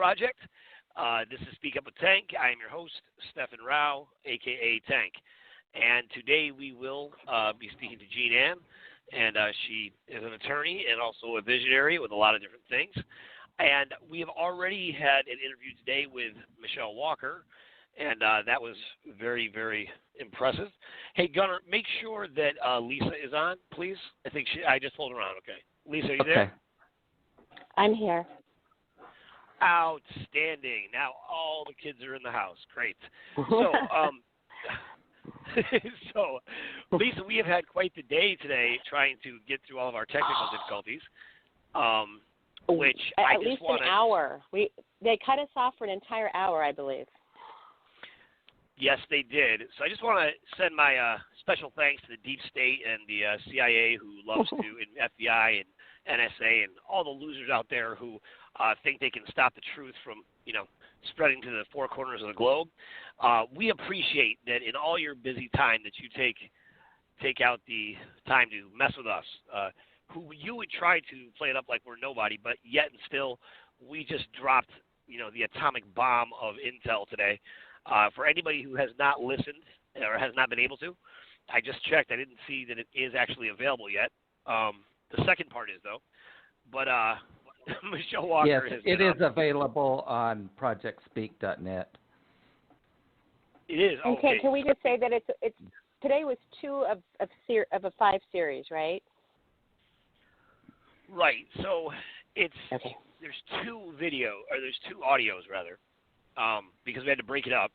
project. This is Speak Up with Tank. I am your host, Stephen Rowe, a.k.a. Tank. And today we will be speaking to Jeanne Ann. And she is an attorney and also a visionary with a lot of different things. And we have already had an interview today with Michelle Walker, and that was very, very impressive. Hey, Gunnar, make sure that Lisa is on, please. I just pulled her on. Okay. Lisa, are you there? I'm here. Outstanding. Now all the kids are in the house. Great. So, Lisa, we have had quite the day today trying to get through all of our technical difficulties, which I at just least want an hour. They cut us off for an entire hour, I believe. Yes, they did. So I just want to send my special thanks to the Deep State and the CIA, who loves to, and FBI and NSA and all the losers out there who think they can stop the truth from, spreading to the four corners of the globe. We appreciate that in all your busy time that you take out the time to mess with us. Who you would try to play it up like we're nobody, but yet and still we just dropped, the atomic bomb of intel today. For anybody who has not listened or has not been able to, I just checked. I didn't see that it is actually available yet. The second part is, though. But Michelle Walker yes, it is available on projectspeak.net. It is. And okay. Can we just say that it's today was 2 of a 5 series, right? Right. So there's 2 audios rather, because we had to break it up.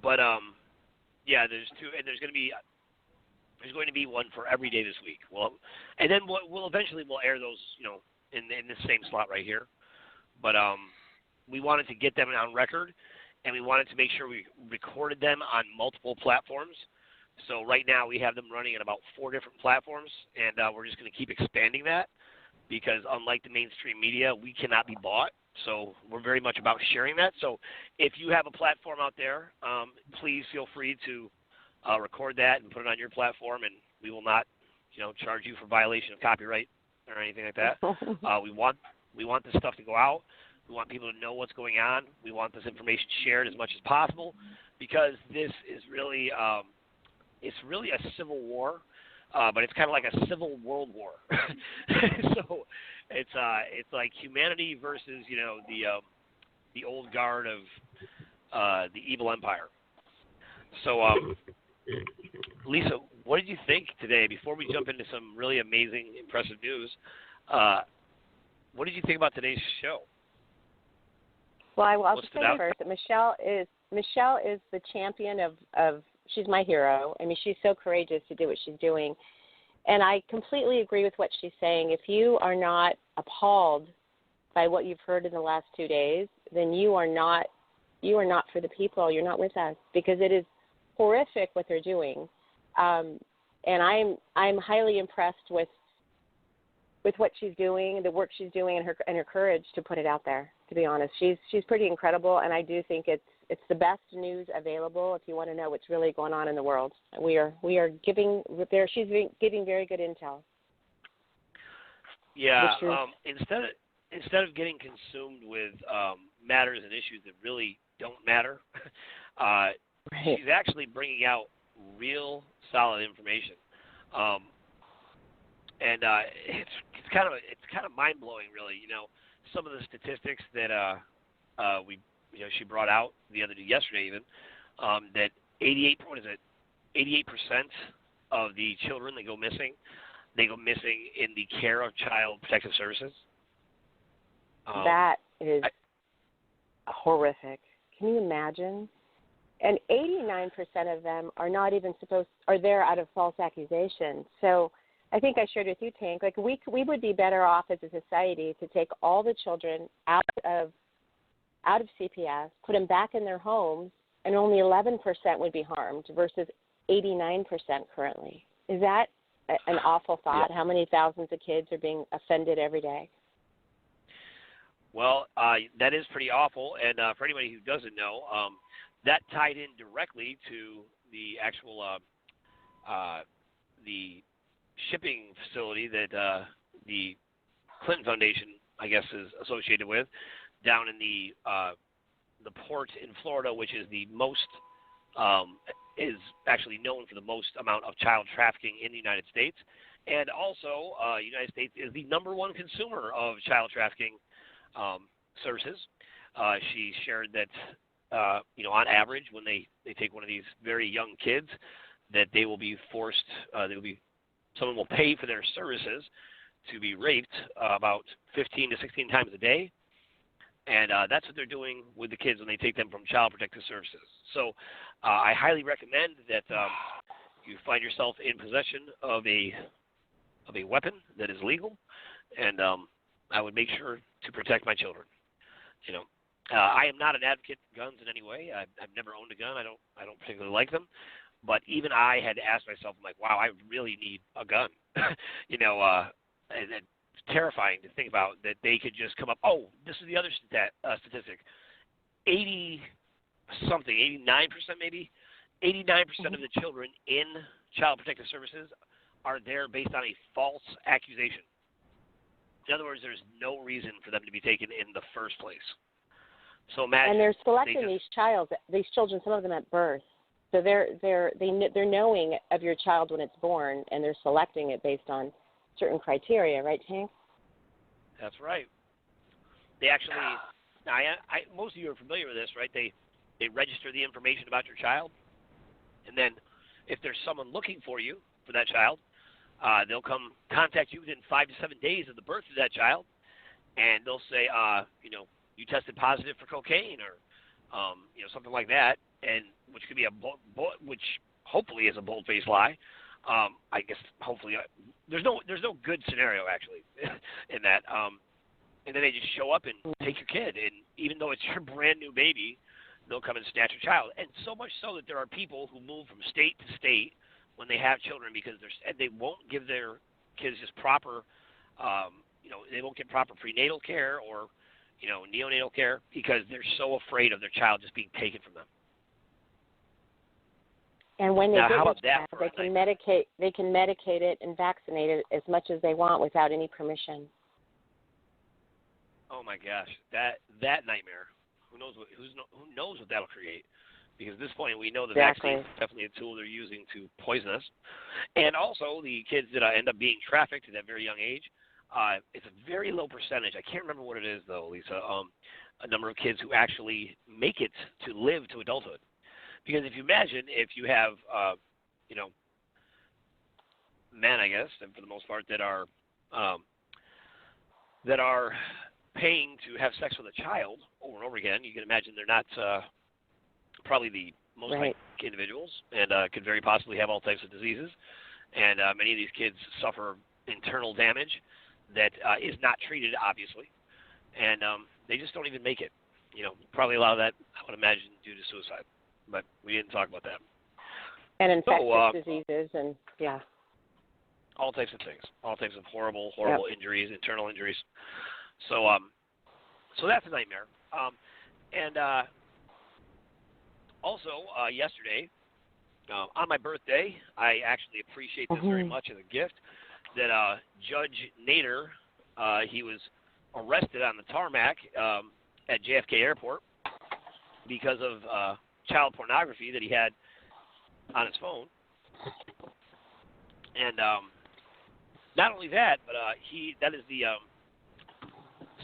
But there's 2, and there's going to be one for every day this week. Well, and then we'll eventually air those, in this same slot right here. But we wanted to get them on record, and we wanted to make sure we recorded them on multiple platforms. So right now we have them running on about 4 different platforms, and we're just going to keep expanding that because unlike the mainstream media, we cannot be bought. So we're very much about sharing that. So if you have a platform out there, please feel free to record that and put it on your platform, and we will not, charge you for violation of copyright or anything like that. We want this stuff to go out. We want people to know what's going on. We want this information shared as much as possible because this is really it's really a civil war, but it's kind of like a civil world war. So it's like humanity versus the old guard of the evil empire. So Lisa, what did you think today? Before we jump into some really amazing, impressive news, what did you think about today's show? Well, I'll just say first that Michelle is the champion of. She's my hero. I mean, she's so courageous to do what she's doing, and I completely agree with what she's saying. If you are not appalled by what you've heard in the last 2 days, then you are not for the people. You're not with us because it is horrific what they're doing. And I'm highly impressed with what she's doing, the work she's doing, and her courage to put it out there. To be honest, she's pretty incredible, and I do think it's the best news available if you want to know what's really going on in the world. We are giving there. She's giving very good intel. Yeah. Instead of getting consumed with matters and issues that really don't matter, right. She's actually bringing out real solid information, and it's kind of mind blowing, really. Some of the statistics that she brought out yesterday even, that 88% of the children that go missing in the care of Child Protective Services. That is horrific. Can you imagine? And 89% of them are not even are there out of false accusation. So I think I shared with you, Tank, like we would be better off as a society to take all the children out of CPS, put them back in their homes, and only 11% would be harmed versus 89% currently. Is that an awful thought? Yeah. How many thousands of kids are being offended every day? Well, that is pretty awful. And for anybody who doesn't know, that tied in directly to the actual the shipping facility that the Clinton Foundation, I guess, is associated with. down in the port in Florida, which is the most is actually known for the most amount of child trafficking in the United States. And also, the United States is the #1 consumer of child trafficking services. She shared that, on average, when they take one of these very young kids, that they will be forced, someone will pay for their services to be raped about 15 to 16 times a day. And that's what they're doing with the kids when they take them from Child Protective Services. So I highly recommend that you find yourself in possession of a weapon that is legal, and I would make sure to protect my children. I am not an advocate for guns in any way. I've never owned a gun. I don't particularly like them. But even I had to ask myself, I'm like, wow, I really need a gun. And it's terrifying to think about that they could just come up. Oh, this is the other statistic. 80-something, 89% maybe, 89% of the children in Child Protective Services are there based on a false accusation. In other words, there's no reason for them to be taken in the first place. So imagine, and they're selecting these children, some of them at birth. So they're knowing of your child when it's born, and they're selecting it based on certain criteria, right, Tank? That's right. They actually, most of you are familiar with this, right? They register the information about your child, and then if there's someone looking for you for that child, they'll come contact you within 5 to 7 days of the birth of that child, and they'll say, you tested positive for cocaine or, something like that, and which could be which hopefully is a bold-faced lie. I guess hopefully there's no good scenario actually in that. And then they just show up and take your kid, and even though it's your brand new baby, they'll come and snatch your child. And so much so that there are people who move from state to state when they have children because they won't give their kids just proper, they won't get proper prenatal care or, neonatal care because they're so afraid of their child just being taken from them. And when they now, get how about the child, they can medicate it and vaccinate it as much as they want without any permission. Oh my gosh, that nightmare. Who knows what that'll create? Because at this point, we know the vaccine is definitely a tool they're using to poison us. And also, the kids that end up being trafficked at that very young age, it's a very low percentage. I can't remember what it is, though, Lisa, a number of kids who actually make it to live to adulthood. Because if you imagine, if you have, men, I guess, and for the most part, that are paying to have sex with a child over and over again, you can imagine they're not probably the most like individuals and could very possibly have all types of diseases. And many of these kids suffer internal damage that is not treated, obviously. And they just don't even make it. Probably a lot of that, I would imagine, due to suicide. But we didn't talk about that. And infectious diseases and, all types of things. All types of horrible injuries, internal injuries. So that's a nightmare. And also, yesterday, on my birthday, I actually appreciate this very much as a gift, that Judge Nader, he was arrested on the tarmac at JFK Airport because of child pornography that he had on his phone. And not only that, but that is the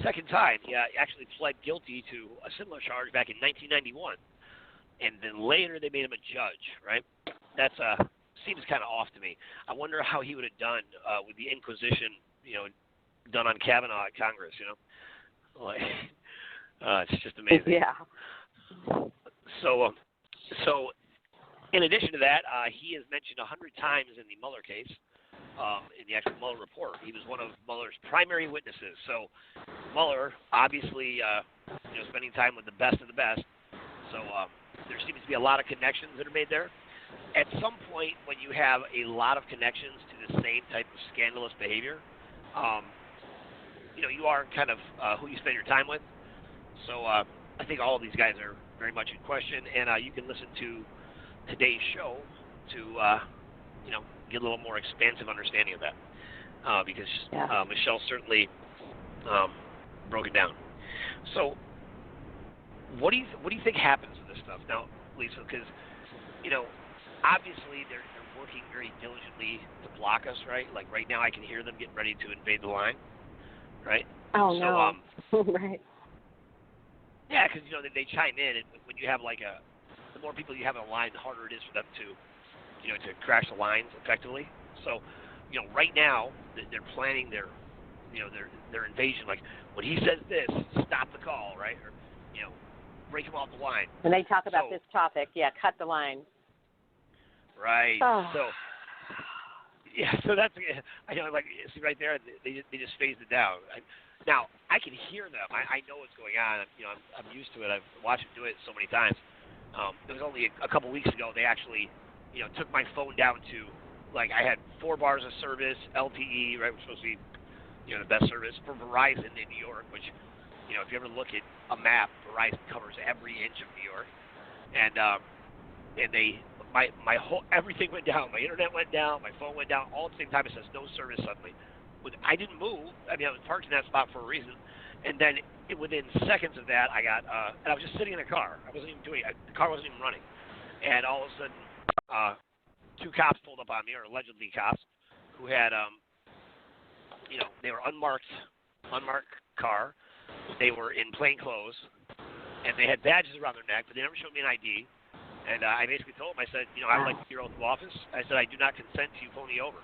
second time he actually pled guilty to a similar charge back in 1991. And then later they made him a judge, right? That seems kind of off to me. I wonder how he would have done with the Inquisition, done on Kavanaugh at Congress, Like, it's just amazing. Yeah. So in addition to that, he is mentioned 100 times in the Mueller case, in the actual Mueller report. He was one of Mueller's primary witnesses. So Mueller, obviously, spending time with the best of the best. So there seems to be a lot of connections that are made there. At some point, when you have a lot of connections to the same type of scandalous behavior, you are kind of who you spend your time with. So I think all of these guys are very much in question, and you can listen to today's show to get a little more expansive understanding of that, because Michelle certainly broke it down. So what do you think happens to this stuff now, Lisa? Because obviously they're working very diligently to block us, right? Like right now, I can hear them getting ready to invade the line, right? Oh so, no. Right. Yeah, because they chime in, and when you have the more people you have on the line, the harder it is for them to to crash the lines effectively. So, right now they're planning their invasion. Like when he says this, stop the call, right? Or break him off the line. When they talk about this topic, cut the line. Right. Oh. So that's see right there, they just phased it down. Now I can hear them. I know what's going on. I'm used to it. I've watched them do it so many times. It was only a couple weeks ago they actually took my phone down to I had 4 bars of service, LTE, right, which was supposed to be the best service for Verizon in New York, which if you ever look at a map, Verizon covers every inch of New York, and my whole everything went down. My internet went down, my phone went down, all at the same time. It says no service suddenly. I didn't move. I was parked in that spot for a reason, and then within seconds of that, I got and I was just sitting in a car. I wasn't even doing it. The car wasn't even running, and all of a sudden, 2 cops pulled up on me, or allegedly cops, who had they were unmarked car. They were in plain clothes, and they had badges around their neck, but they never showed me an ID. And I basically told them, I said, I would like your oath of office. I said, I do not consent to you pulling me over.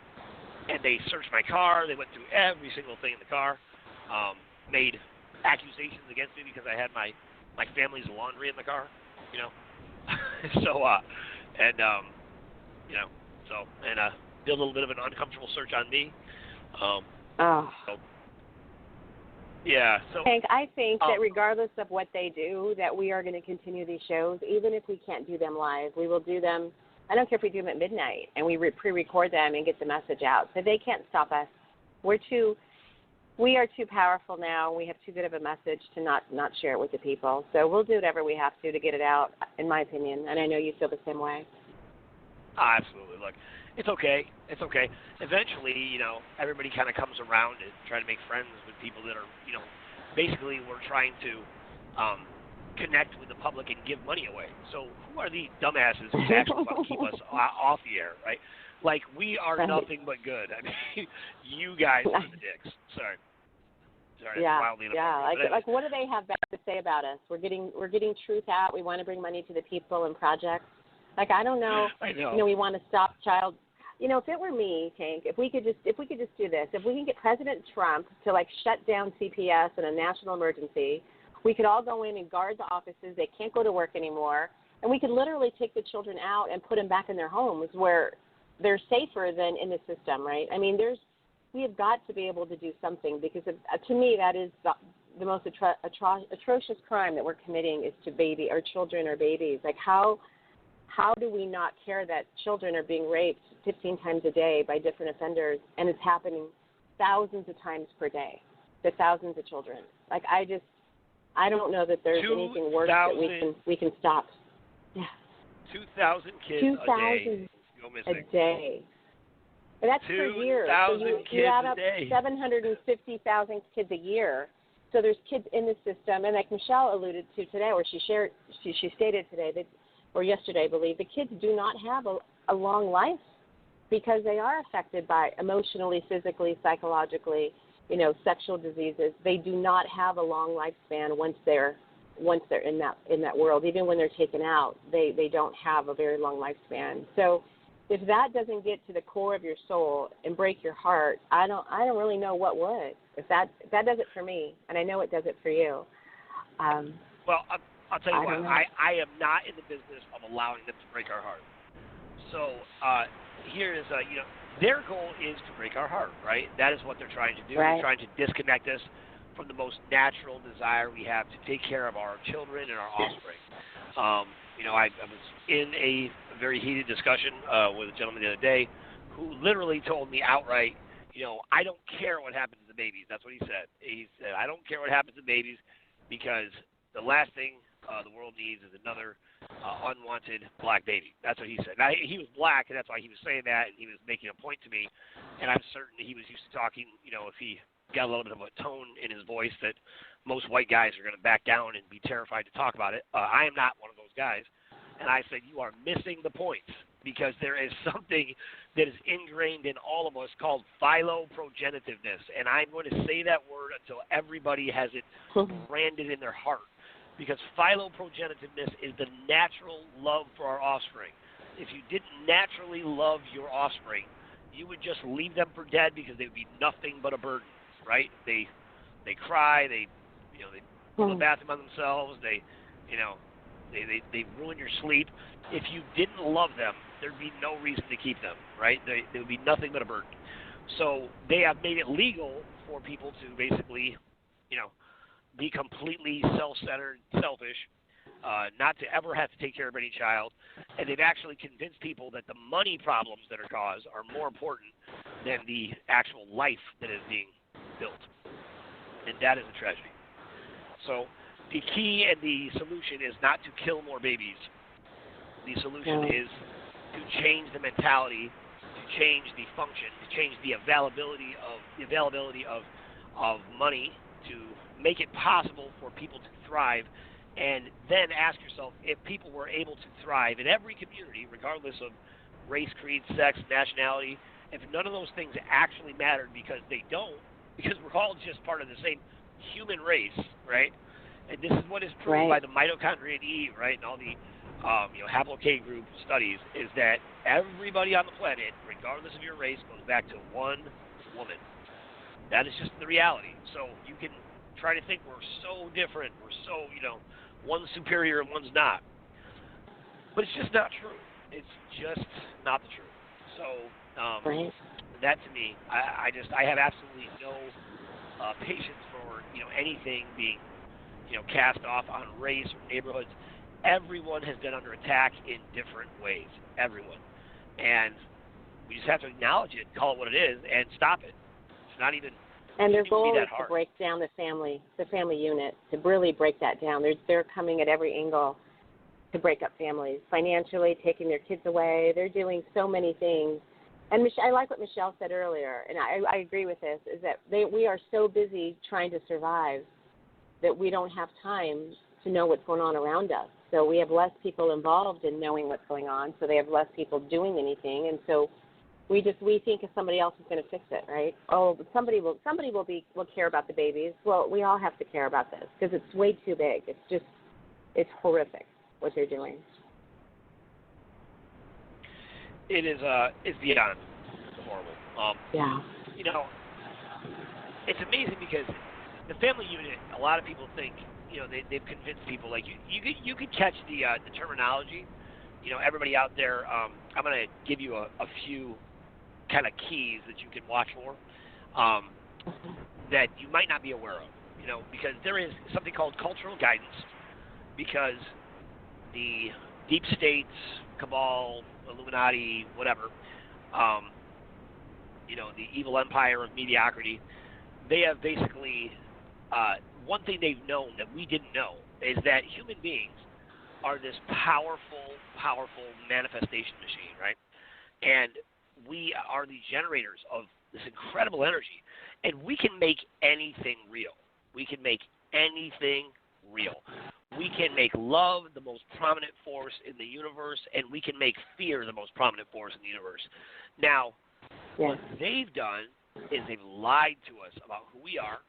And they searched my car. They went through every single thing in the car, made accusations against me because I had my family's laundry in the car, so, did a little bit of an uncomfortable search on me. So, yeah. So, Hank, I think that regardless of what they do, that we are going to continue these shows, even if we can't do them live. We will do them. I don't care if we do them at midnight, and we pre-record them and get the message out. So they can't stop us. We are too powerful now. We have too good of a message to not share it with the people. So we'll do whatever we have to get it out, in my opinion. And I know you feel the same way. Absolutely. Look, it's okay. It's okay. Eventually, everybody kind of comes around and try to make friends with people that are, basically we're trying to connect with the public and give money away. So who are the dumbasses who actually want to keep us off the air, right? Like, we are nothing but good. I mean, you guys are the dicks. Sorry. Yeah. Like, what do they have bad to say about us? We're getting truth out. We want to bring money to the people and projects. Like, I don't know. I know. We want to stop child. If it were me, Tank, if we could just do this, if we can get President Trump to shut down CPS in a national emergency, we could all go in and guard the offices. They can't go to work anymore, and we could literally take the children out and put them back in their homes where they're safer than in the system, right? I mean, we have got to be able to do something because to me that is the most atrocious crime that we're committing is to children or babies. Like, how do we not care that children are being raped 15 times a day by different offenders, and it's happening thousands of times per day to thousands of children? Like, I don't know that there's anything worse that we can stop. Yeah. 2,000 kids a day go missing. A day. And that's per year. 2,000 you add kids up a day. 750,000 kids a year. So there's kids in the system, and like Michelle alluded to today, or she stated today that, or yesterday, I believe, the kids do not have a long life because they are affected by emotionally, physically, psychologically, sexual diseases. They do not have a long lifespan once they're in that world. Even when they're taken out, they don't have a very long lifespan. So if that doesn't get to the core of your soul and break your heart, I don't really know what would. If that does it for me, and I know it does it for you. Well, I'll tell you what. I am not in the business of allowing them to break our heart. So here is their goal is to break our heart, right? That is what they're trying to do. Right. They're trying to disconnect us from the most natural desire we have to take care of our children and our offspring. I was in a very heated discussion with a gentleman the other day who literally told me outright, I don't care what happens to the babies. That's what he said. He said, I don't care what happens to babies because the last thing the world needs is another unwanted black baby. That's what he said. Now, he was black, and that's why he was saying that, and he was making a point to me, and I'm certain that he was used to talking, if he got a little bit of a tone in his voice that most white guys are going to back down and be terrified to talk about it. I am not one of those guys. And I said, you are missing the point, because there is something that is ingrained in all of us called philoprogenitiveness. And I'm going to say that word until everybody has it branded in their heart, because philoprogenitiveness is the natural love for our offspring. If you didn't naturally love your offspring, you would just leave them for dead, because they would be nothing but a burden, right? They cry, they fill the bathroom on themselves, they ruin your sleep. If you didn't love them, there'd be no reason to keep them, right? They would be nothing but a burden. So they have made it legal for people to basically, be completely self-centered, selfish, not to ever have to take care of any child. And they've actually convinced people that the money problems that are caused are more important than the actual life that is being built. And that is a tragedy. So the key and the solution is not to kill more babies. The solution is to change the mentality, to change the function, to change the availability of money, to make it possible for people to thrive. And then ask yourself, if people were able to thrive in every community, regardless of race, creed, sex, nationality, if none of those things actually mattered, because they don't, because we're all just part of the same human race, right? And this is what is proven by the mitochondrial E, right, and all the haplo-K group studies, is that everybody on the planet, regardless of your race, goes back to one woman. That is just the reality. So you can try to think we're so different, we're so, one's superior and one's not. But it's just not true. It's just not the truth. So that, to me, I have absolutely no patience for anything being cast off on race or neighborhoods. Everyone has been under attack in different ways. Everyone. And we just have to acknowledge it, call it what it is, and stop it. It's not even. And their goal is to break down the family unit, to really break that down. They're coming at every angle to break up families, financially, taking their kids away. They're doing so many things. And I like what Michelle said earlier, and I agree with this, is that we are so busy trying to survive that we don't have time to know what's going on around us. So we have less people involved in knowing what's going on, so they have less people doing anything. And so we think if somebody else is going to fix it, right? Oh, somebody will care about the babies. Well, we all have to care about this, because it's way too big. It's horrific what they're doing. It's beyond horrible. It's amazing, because the family unit, a lot of people think, they've convinced people, like, you could catch the terminology. Everybody out there, I'm going to give you a few kind of keys that you can watch for that you might not be aware of, because there is something called cultural guidance, because the deep states, cabal, Illuminati, whatever, the evil empire of mediocrity, they have basically, one thing they've known that we didn't know is that human beings are this powerful manifestation machine, right? And we are the generators of this incredible energy, and we can make anything real. We can make anything real. We can make love the most prominent force in the universe, and we can make fear the most prominent force in the universe. Now, what they've done is they've lied to us about who we are.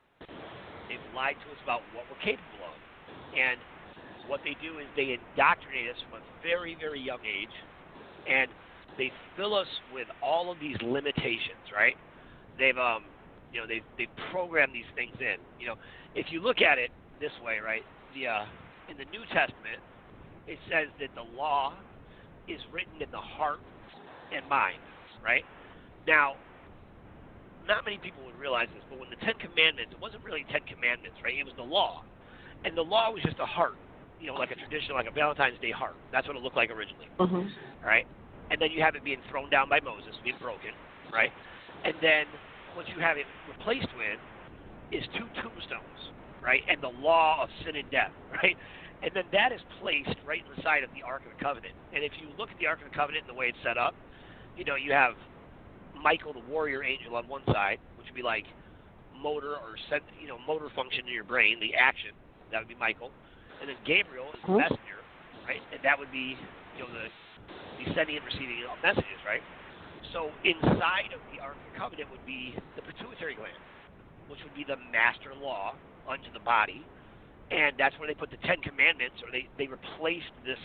They've lied to us about what we're capable of. And what they do is they indoctrinate us from a very, very young age, and they fill us with all of these limitations, right? They've programmed these things in. If you look at it this way, right? In the New Testament, it says that the law is written in the heart and mind, right? Now, not many people would realize this, but when the Ten Commandments, it wasn't really 10 Commandments, right? It was the law. And the law was just a heart, like a traditional, like a Valentine's Day heart. That's what it looked like originally, right? And then you have it being thrown down by Moses, being broken, right? And then what you have it replaced with is 2 tombstones, right? And the law of sin and death, right? And then that is placed right inside of the Ark of the Covenant. And if you look at the Ark of the Covenant and the way it's set up, you have Michael, the warrior angel, on one side, which would be like motor or motor function in your brain, the action. That would be Michael, and then Gabriel is the messenger, right? And that would be the sending and receiving of messages, right? So inside of the Ark of the Covenant would be the pituitary gland, which would be the master law unto the body, and that's where they put the Ten Commandments, or they replaced this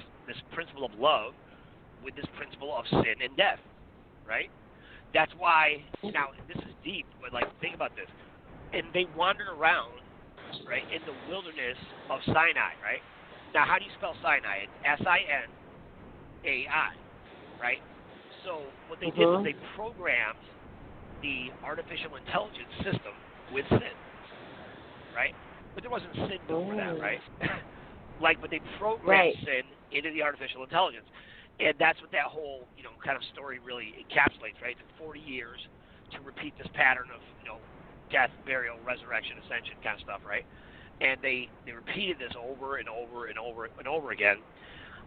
principle of love with this principle of sin and death, right? That's why, now, this is deep, but, think about this. And they wandered around, right, in the wilderness of Sinai, right? Now, how do you spell Sinai? It's S-I-N-A-I, right? So what they did was they programmed the artificial intelligence system with sin, right? But there wasn't sin before that, right? But they programmed sin into the artificial intelligence. And that's what that whole, kind of story really encapsulates, right? It's 40 years to repeat this pattern of, death, burial, resurrection, ascension kind of stuff, right? And they repeated this over and over and over and over again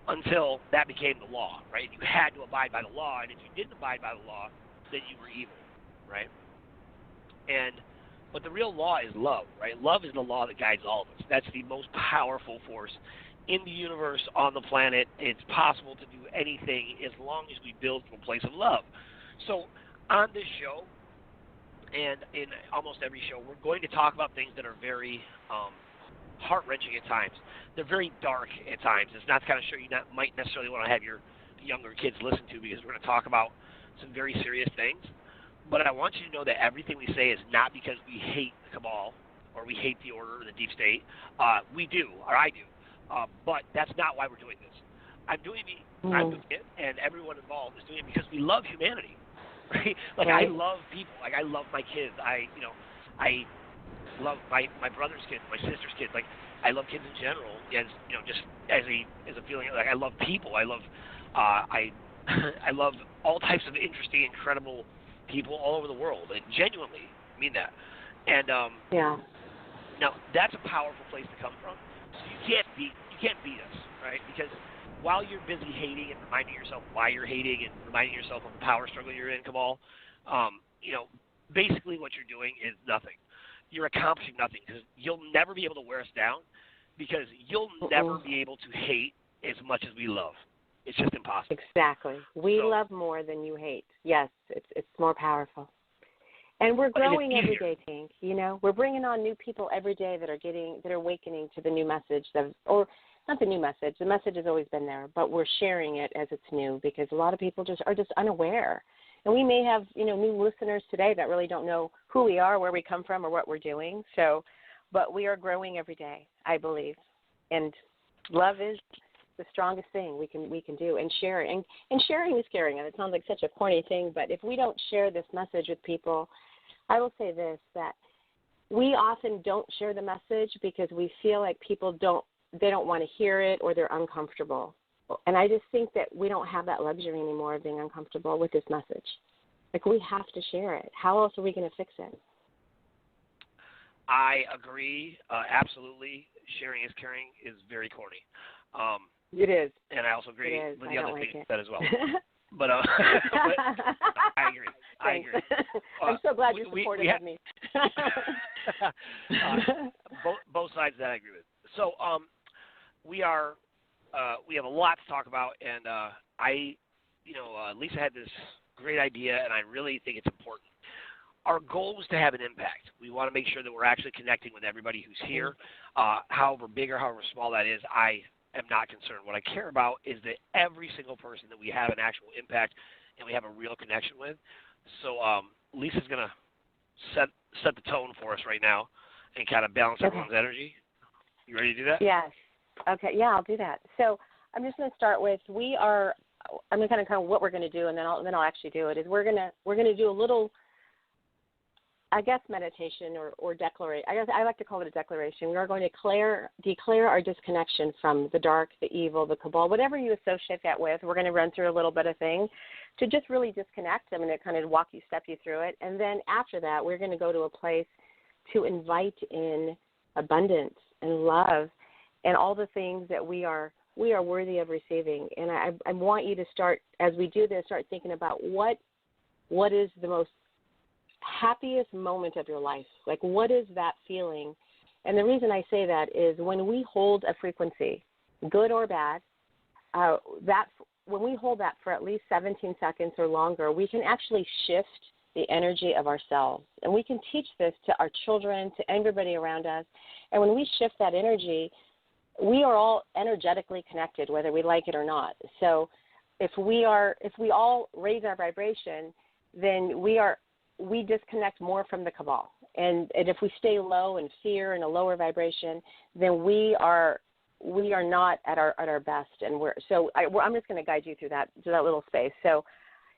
until that became the law, right? You had to abide by the law, and if you didn't abide by the law, then you were evil, right? But the real law is love, right? Love is the law that guides all of us. That's the most powerful force in the universe, on the planet. It's possible to do anything as long as we build from a place of love. So on this show, and in almost every show, we're going to talk about things that are very heart-wrenching at times. They're very dark at times. It's not the kind of show you might necessarily want to have your younger kids listen to, because we're going to talk about some very serious things. But I want you to know that everything we say is not because we hate the cabal or we hate the order or the deep state. We do, or I do. But that's not why we're doing this. I'm doing it, and everyone involved is doing it because we love humanity, right? I love people. I love my kids. I love my brother's kids, my sister's kids. I love kids in general. As just as a feeling. I love people. I love I love all types of interesting, incredible people all over the world. And genuinely mean that. And now that's a powerful place to come from. So you can't beat us, right? Because while you're busy hating and reminding yourself why you're hating and reminding yourself of the power struggle you're in, Cabal, basically what you're doing is nothing. You're accomplishing nothing, because you'll never be able to wear us down, because you'll never be able to hate as much as we love. It's just impossible. Exactly. We love more than you hate. Yes, it's more powerful. And we're growing every day, Tank. We're bringing on new people every day that are awakening to the new message, or not the new message. The message has always been there, but we're sharing it as it's new, because a lot of people are just unaware. And we may have, new listeners today that really don't know who we are, where we come from, or what we're doing. So, but we are growing every day, I believe. And love is the strongest thing we can do, and sharing. And sharing is caring. And it sounds like such a corny thing, but if we don't share this message with people, I will say this, that we often don't share the message because we feel like people don't want to hear it, or they're uncomfortable. And I just think that we don't have that luxury anymore of being uncomfortable with this message. We have to share it. How else are we going to fix it? I agree. Absolutely. Sharing is caring is very corny. It is. And I also agree with the other things you said as well. But, but I agree. I agree. I'm so glad you're supportive of me. Both sides that I agree with. So we have a lot to talk about, and Lisa had this great idea, and I really think it's important. Our goal was to have an impact. We want to make sure that we're actually connecting with everybody who's here, however big or however small that is. I am not concerned. What I care about is that every single person that we have an actual impact and we have a real connection with. So Lisa's going to set the tone for us right now and kind of balance everyone's energy. You ready to do that? Yes. Okay. Yeah, I'll do that. So I'm just going to start with I'm going to kind of what we're going to do, and then I'll actually do it. Is we're going to do a little, I guess, meditation or declaration. I like to call it a declaration. We are going to declare our disconnection from the dark, the evil, the cabal, whatever you associate that with. We're going to run through a little bit of thing to just really disconnect them and to kind of step you through it. And then after that, we're going to go to a place to invite in abundance and love and all the things that we are worthy of receiving. And I want you to start, as we do this, start thinking about what is the most happiest moment of your life. Like, what is that feeling? And the reason I say that is when we hold a frequency, good or bad, when we hold that for at least 17 seconds or longer, we can actually shift the energy of ourselves. And we can teach this to our children, to everybody around us. And when we shift that energy, we are all energetically connected, whether we like it or not. So if we all raise our vibration, then we disconnect more from the cabal. And if we stay low in fear and a lower vibration, then we are not at our best. And I'm just going to guide you through that little space. So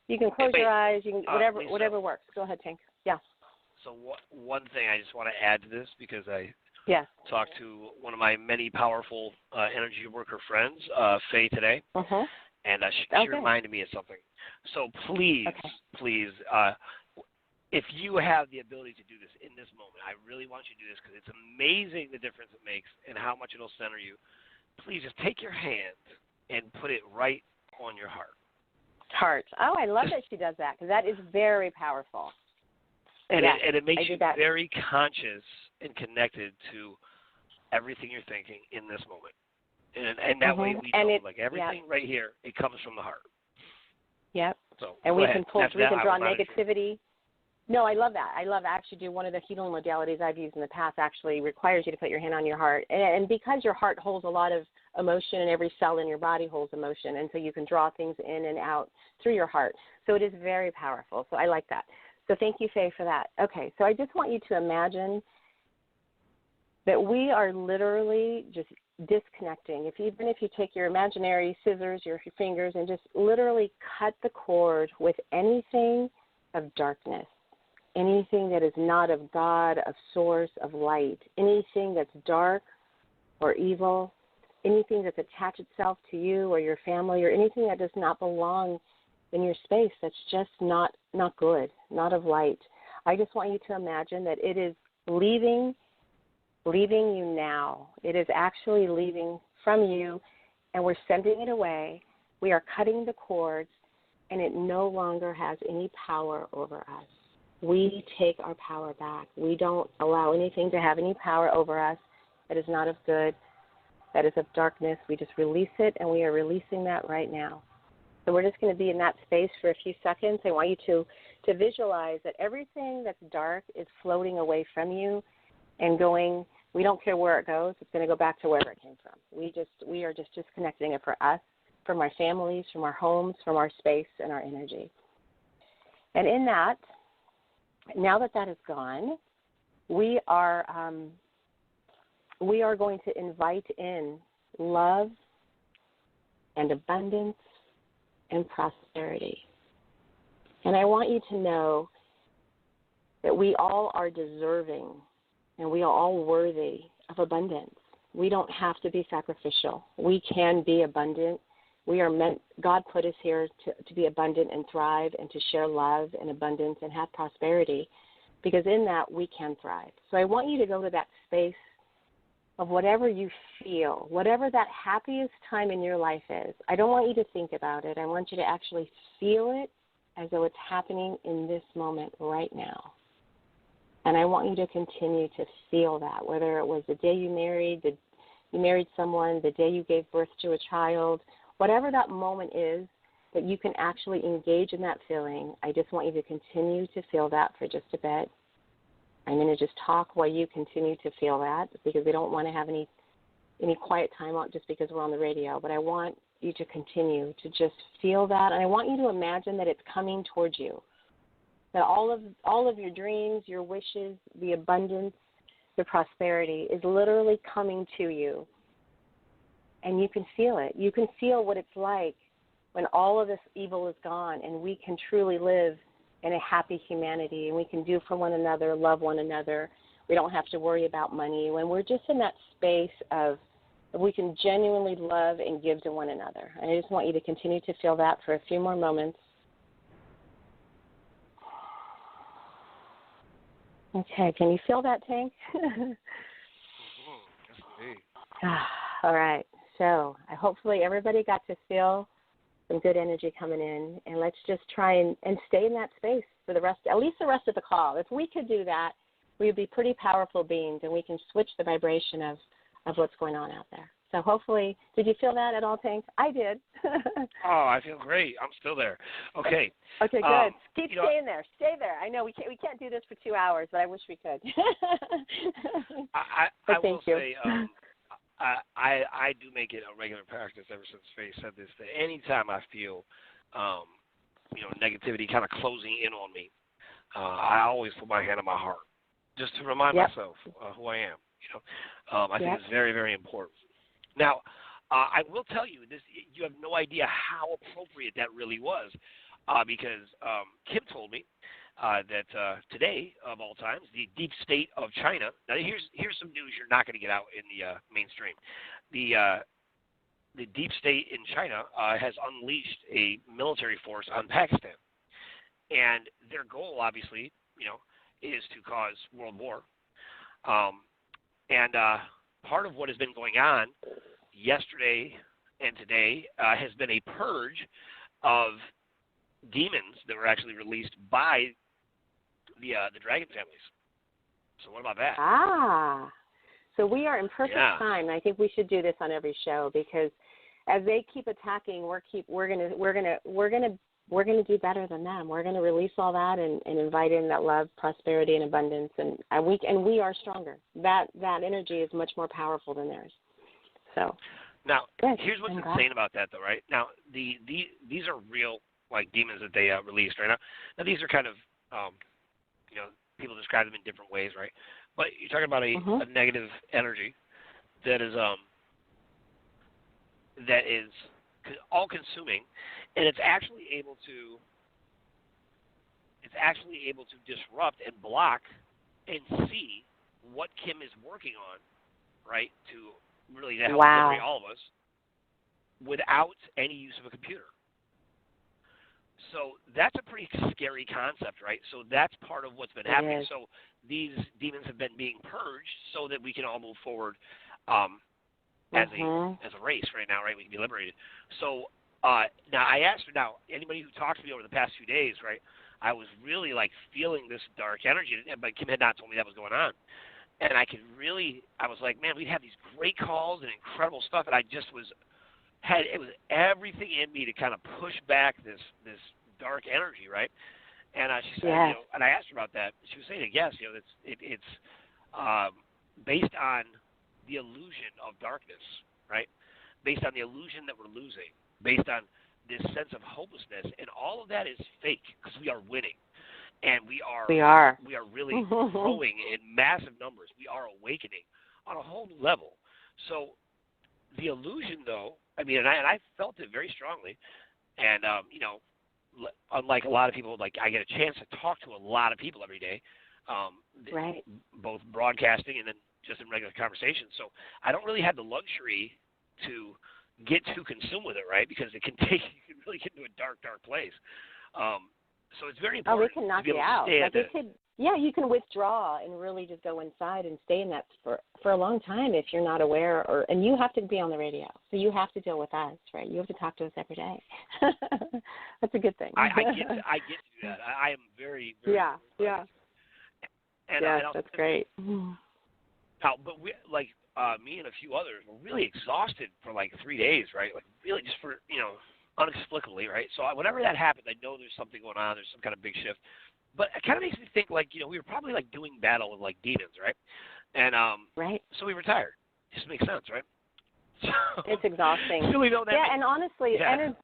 you can close your eyes. You can whatever works. Go ahead, Tank. Yeah. So one thing I just want to add to this, because I talked to one of my many powerful energy worker friends, Faye, today, and she reminded me of something. So please, if you have the ability to do this in this moment, I really want you to do this because it's amazing the difference it makes and how much it'll center you. Please just take your hand and put it right on your heart. Heart. Oh, I love that she does that because that is very powerful. And it makes you very conscious and connected to everything you're thinking in this moment. And that way we know, like everything right here, it comes from the heart. Yep. So and we can draw negativity. No, I love that. I actually do one of the healing modalities I've used in the past actually requires you to put your hand on your heart. And because your heart holds a lot of emotion and every cell in your body holds emotion, and so you can draw things in and out through your heart. So it is very powerful. So I like that. So thank you, Faye, for that. Okay, so I just want you to imagine that we are literally just disconnecting. Even if you take your imaginary scissors, your fingers, and just literally cut the cord with anything of darkness, anything that is not of God, of source, of light, anything that's dark or evil, anything that's attached itself to you or your family, or anything that does not belong in your space, that's just not good, not of light. I just want you to imagine that it is leaving you now. It is actually leaving from you, and we're sending it away. We are cutting the cords, and it no longer has any power over us. We take our power back. We don't allow anything to have any power over us that is not of good, that is of darkness. We just release it, and we are releasing that right now. So we're just going to be in that space for a few seconds. I want you to visualize that everything that's dark is floating away from you and going. We don't care where it goes. It's going to go back to wherever it came from. We are just disconnecting it for us, from our families, from our homes, from our space and our energy. And in that, now that is gone, we are going to invite in love and abundance and prosperity. And I want you to know that we all are deserving and we are all worthy of abundance. We don't have to be sacrificial. We can be abundant. We are meant, God put us here to be abundant and thrive and to share love and abundance and have prosperity, because in that we can thrive. So I want you to go to that space of whatever you feel, whatever that happiest time in your life is. I don't want you to think about it. I want you to actually feel it as though it's happening in this moment right now. And I want you to continue to feel that, whether it was the day you married someone, the day you gave birth to a child, whatever that moment is that you can actually engage in that feeling. I just want you to continue to feel that for just a bit. I'm going to just talk while you continue to feel that, because we don't want to have any quiet time out just because we're on the radio. But I want you to continue to just feel that, and I want you to imagine that it's coming towards you, that all of your dreams, your wishes, the abundance, the prosperity is literally coming to you, and you can feel it. You can feel what it's like when all of this evil is gone and we can truly live in a happy humanity, and we can do for one another, love one another. We don't have to worry about money. When we're just in that space of we can genuinely love and give to one another. And I just want you to continue to feel that for a few more moments. Okay, can you feel that, Tank? All right. So hopefully everybody got to feel some good energy coming in, and let's just try and stay in that space for at least the rest of the call. If we could do that, we would be pretty powerful beings, and we can switch the vibration of what's going on out there. So hopefully, did you feel that at all, Tank? I did. Oh, I feel great. I'm still there. Okay. Okay, good. Keep staying there. Stay there. I know we can't do this for 2 hours, but I wish we could. I will say, I do make it a regular practice ever since Faye said this, that anytime I feel, negativity kind of closing in on me, I always put my hand on my heart just to remind myself who I am. I think it's very, very important. Now, I will tell you this: you have no idea how appropriate that really was, because Kim told me that today, of all times, the deep state of China. Now, here's some news you're not going to get out in the mainstream. The deep state in China has unleashed a military force on Pakistan, and their goal, obviously, is to cause world war. And part of what has been going on yesterday and today has been a purge of demons that were actually released by the dragon families. So what about that? So we are in perfect time. I think we should do this on every show, because as they keep attacking, we're gonna do better than them. We're gonna release all that and invite in that love, prosperity, and abundance, and we are stronger. That energy is much more powerful than theirs. So now, here's what's insane about that, though, right? Now, these are real demons that they released right now. Now, these are kind of people describe them in different ways, right? But you're talking about a negative energy that is all-consuming, and it's actually able to disrupt and block and see what Kim is working on, right? To really help liberate all of us without any use of a computer. So that's a pretty scary concept, right? So that's part of what's been happening. So these demons have been being purged so that we can all move forward as a race right now, right? We can be liberated. So now I asked her, anybody who talked to me over the past few days, right, I was really feeling this dark energy, but Kim had not told me that was going on. And I was like, man, we'd have these great calls and incredible stuff, and I just it was everything in me to kind of push back this dark energy, right? And she said, and I asked her about that. She was saying that it's based on the illusion of darkness, right? Based on the illusion that we're losing, based on this sense of hopelessness, and all of that is fake because we are winning, and we are really growing in massive numbers. We are awakening on a whole new level. So the illusion, though, and I felt it very strongly, and unlike a lot of people, I get a chance to talk to a lot of people every day, both broadcasting and then just in regular conversation. So I don't really have the luxury to get too consumed with it, right? Because you can really get into a dark, dark place. So it's very important. It can knock to be able you out. To stay you can withdraw and really just go inside and stay in that for a long time if you're not aware, and you have to be on the radio. So you have to deal with us, right? You have to talk to us every day. That's a good thing. I get to do that. I am very, very And that's great. Now, but me and a few others were really exhausted for 3 days, right? Really just for, inexplicably, right? So whenever that happens, I know there's something going on. There's some kind of big shift. But it kind of makes me think we were probably doing battle with demons, right? And so we were tired. It just makes sense, right? So, it's exhausting. Really and honestly,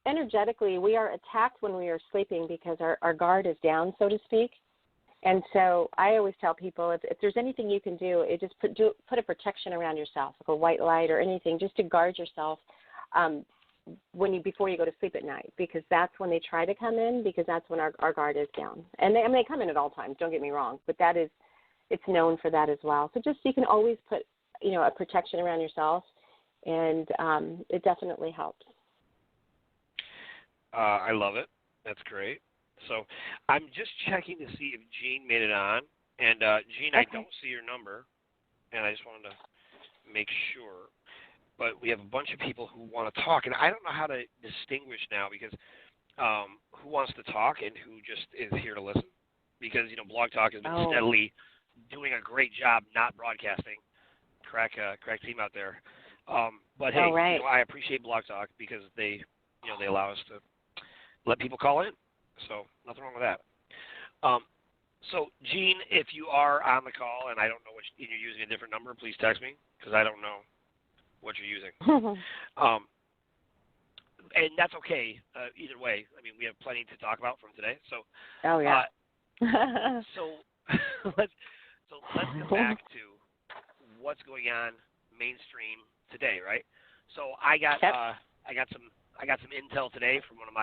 energetically, we are attacked when we are sleeping because our guard is down, so to speak. And so I always tell people if there's anything you can do, just put a protection around yourself, like a white light or anything, just to guard yourself before you go to sleep at night, because that's when they try to come in, because that's when our guard is down. And they come in at all times, don't get me wrong, but it's known for that as well. So just you can always put a protection around yourself, and it definitely helps. I love it. That's great. So I'm just checking to see if Jeanne made it on. And, Jeanne, I don't see your number, and I just wanted to make sure. but we have a bunch of people who want to talk, and I don't know how to distinguish now because who wants to talk and who just is here to listen. Because, Blog Talk has been steadily doing a great job not broadcasting. Crack team out there. But hey, I appreciate Blog Talk because they allow us to let people call in. So nothing wrong with that. So Jeanne, if you are on the call and I don't know and you're using a different number, please text me because I don't know what you're using. And that's okay. Either way, I mean, we have plenty to talk about from today. So. So let's get back to what's going on mainstream today, right? So I got some intel today from one of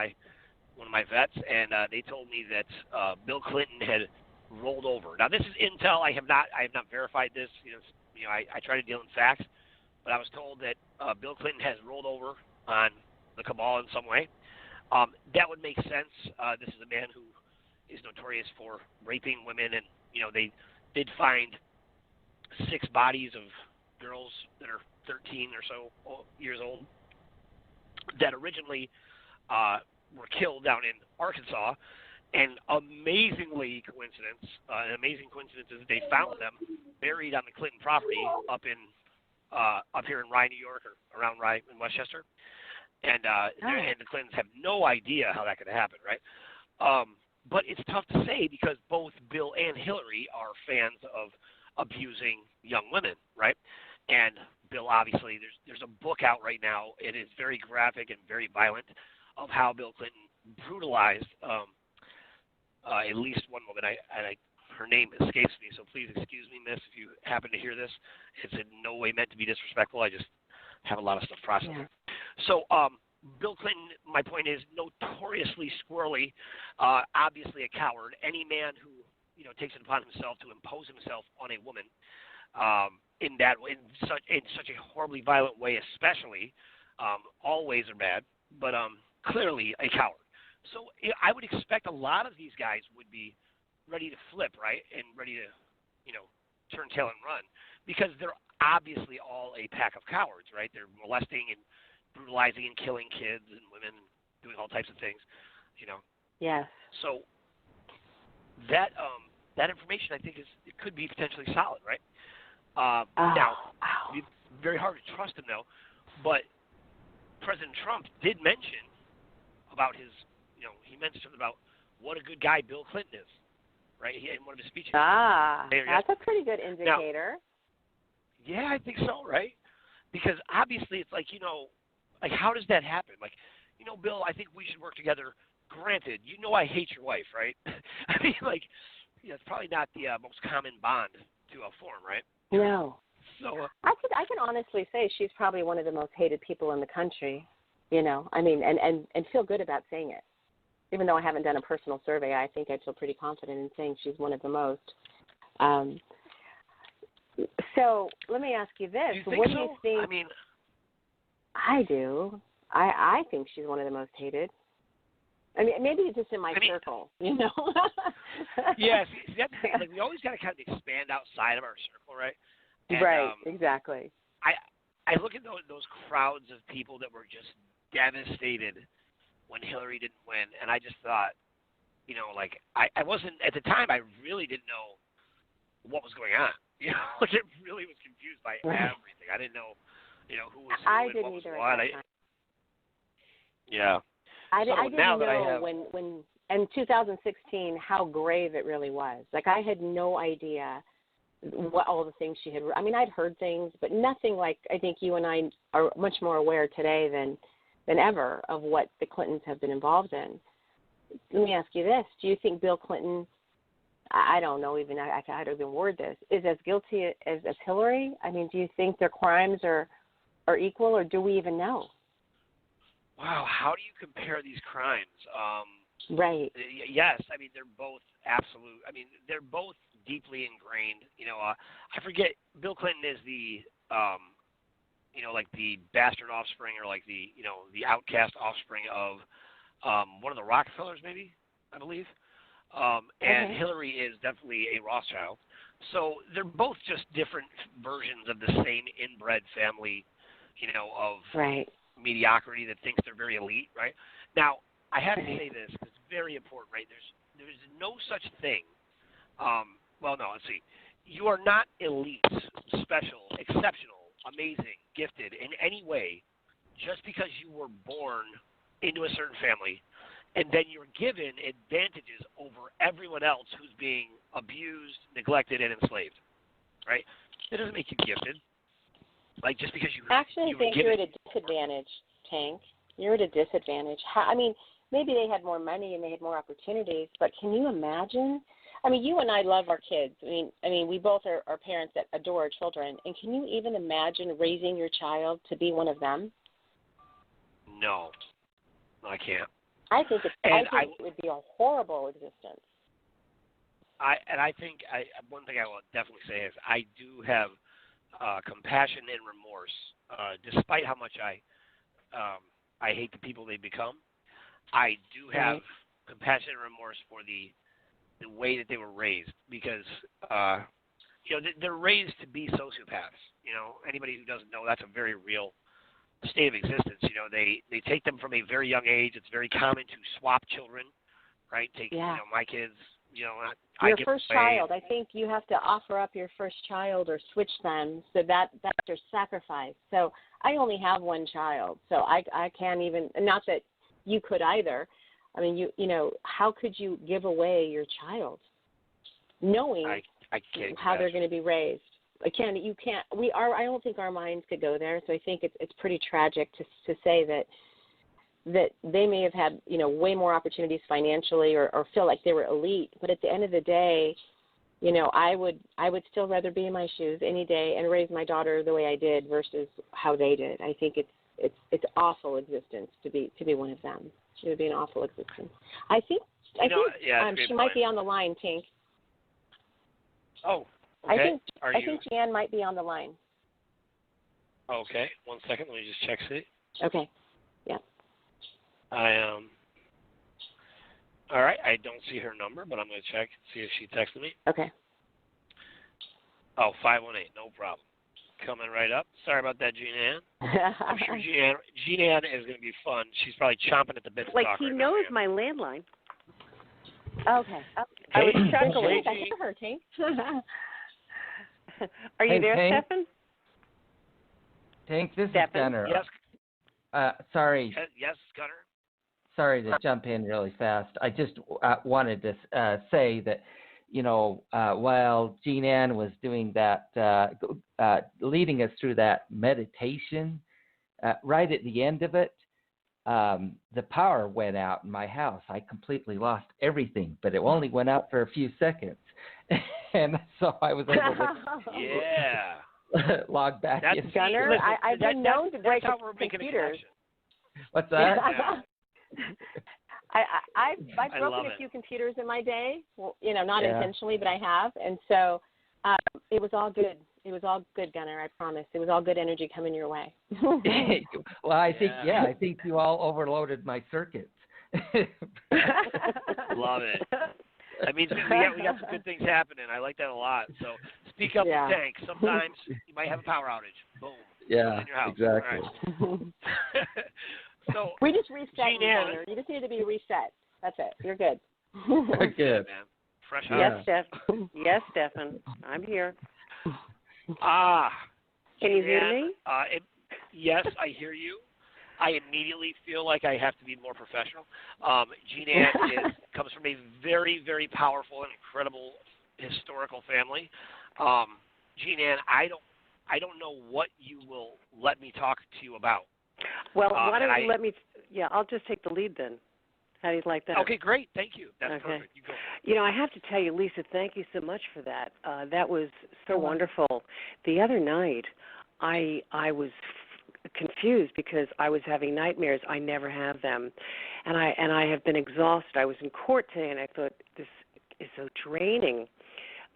my vets, and they told me that Bill Clinton had rolled over. Now this is intel. I have not verified this. I try to deal in facts, but I was told that Bill Clinton has rolled over on the cabal in some way. That would make sense. This is a man who is notorious for raping women, and they did find 6 bodies of girls that are 13 or so years old that originally were killed down in Arkansas. And an amazing coincidence is that they found them buried on the Clinton property up here in Rye, New York, or around Rye in Westchester. And the Clintons have no idea how that could happen, right? But it's tough to say because both Bill and Hillary are fans of abusing young women, right? And Bill, obviously, there's a book out right now. It is very graphic and very violent of how Bill Clinton brutalized at least one woman. Her name escapes me, so please excuse me, miss, if you happen to hear this. It's in no way meant to be disrespectful. I just have a lot of stuff processing. Yeah. So Bill Clinton, my point is, notoriously squirrely, obviously a coward. Any man who takes it upon himself to impose himself on a woman in such a horribly violent way, especially, all ways are bad, but clearly a coward. So I would expect a lot of these guys would be ready to flip, right, and ready to turn tail and run, because they're obviously all a pack of cowards, right? They're molesting and brutalizing and killing kids and women and doing all types of things, Yes. So that information, I think, it could be potentially solid, right? Now, it's very hard to trust him, though, but President Trump did mention about his, he mentioned about what a good guy Bill Clinton is, right? In one of his speeches. That's a pretty good indicator. Now, yeah, I think so, right? Because obviously it's like, how does that happen? Like, Bill, I think we should work together. Granted, I hate your wife, right? I mean, it's probably not the most common bond to form, right? No. So I can honestly say she's probably one of the most hated people in the country. I mean, and feel good about saying it. Even though I haven't done a personal survey, I think I feel pretty confident in saying she's one of the most. So let me ask you this: do you think what so? do you think? I mean, I do. I think she's one of the most hated. I mean, maybe it's just in my circle, Yeah, see, that's the thing. Like, we always got to kind of expand outside of our circle, right? And, right. Exactly. I look at those crowds of people that were just devastated when Hillary didn't win, and I just thought, I wasn't at the time. I really didn't know what was going on. Like, it really was confused by everything. I didn't know, who was who and what was what. Yeah. I didn't know when in 2016 how grave it really was. Like, I had no idea what all the things she had. I mean, I'd heard things, but nothing like I think you and I are much more aware today than ever of what the Clintons have been involved in. Let me ask you this: do you think Bill Clinton? I don't know even I don't even word this, is as guilty as Hillary? I mean, do you think their crimes are equal, or do we even know? Wow, how do you compare these crimes? Right. Yes, I mean, they're both absolute. I mean, they're both deeply ingrained. I forget, Bill Clinton is the, like the bastard offspring, or like the, the outcast offspring of one of the Rockefellers, maybe, I believe. And Hillary is definitely a Rothschild. So they're both just different versions of the same inbred family, of right. mediocrity that thinks they're very elite, right? Now, I have to say this because it's very important, right? There's no such thing. Well, no, let's see. You are not elite, special, exceptional, amazing, gifted in any way just because you were born into a certain family and then you're given advantages over everyone else who's being abused, neglected, and enslaved, right? That doesn't make you gifted. Like, just because you Actually, you I think were given, you're at a disadvantage, Tank. You're at a disadvantage. I mean, maybe they had more money and they had more opportunities, but can you imagine? I mean, you and I love our kids. I mean, we both are parents that adore our children. And can you even imagine raising your child to be one of them? No, I can't. I think it would be a horrible existence. I think one thing I will definitely say is I do have compassion and remorse, despite how much I hate the people they become. I do have compassion and remorse for the way that they were raised because they're raised to be sociopaths. Anybody who doesn't know, that's a very real state of existence. They take them from a very young age. It's very common to swap children, right? My kids. Your first child. I think you have to offer up your first child or switch them. So that's your sacrifice. So I only have one child, so I can't even. Not that you could either. I mean, how could you give away your child, knowing I can't how they're going to be raised? You can't. I don't think our minds could go there. So I think it's pretty tragic to say that they may have had way more opportunities financially or feel like they were elite, but at the end of the day, I would still rather be in my shoes any day and raise my daughter the way I did versus how they did. I think it's awful existence to be one of them. It would be an awful existence. I think she might be on the line, Tink. Oh, okay. I think Jeanne might be on the line. Okay, 1 second. Let me just check it. Okay. Yeah. All right. I don't see her number, but I'm going to check, see if she texted me. Okay. Oh, 518. No problem. Coming right up. Sorry about that, Jeanne Ann. I'm sure Jeanne Ann is going to be fun. She's probably chomping at the bit to talk he right knows now. my landline. Okay. I was chuckling. I hear her, Tank. Are you there, Tank? Stefan? Tank, this Stefan? is Gunner. Yes. Sorry. Yes, Gunner. Sorry to jump in really fast. I just wanted to say that, while Jeanne Ann was doing that, leading us through that meditation, right at the end of it, the power went out in my house. I completely lost everything, but it only went out for a few seconds. And so I was able to log back in. Gunner, I've been known to break computers. What's that? I've broken a few computers in my day. Well, not intentionally, but I have. And so it was all good. It was all good, Gunner, I promise. It was all good energy coming your way. Well, I think you all overloaded my circuits. Love it. That means we got some good things happening. I like that a lot. So speak up and tank. Sometimes you might have a power outage. Boom. Yeah, in your house. exactly. Right. So we just reset you, Jeanne Ann. Gunner. You just need to be reset. That's it. You're good. Good. Man. Fresh out. Yes, Stefan. Yes, Stefan. I'm here. Can you hear me? Yes, I hear you. I immediately feel like I have to be more professional. Jeanne Ann comes from a very, very powerful and incredible historical family. Jeanne Ann, I don't know what you will let me talk to you about. Well, why don't you let me? Yeah, I'll just take the lead then. How do you like that? Okay, great. Thank you. That's perfect. You go. I have to tell you, Lisa, thank you so much for that. That was so wonderful. The other night, I was confused because I was having nightmares. I never have them, and I have been exhausted. I was in court today, and I thought this is so draining.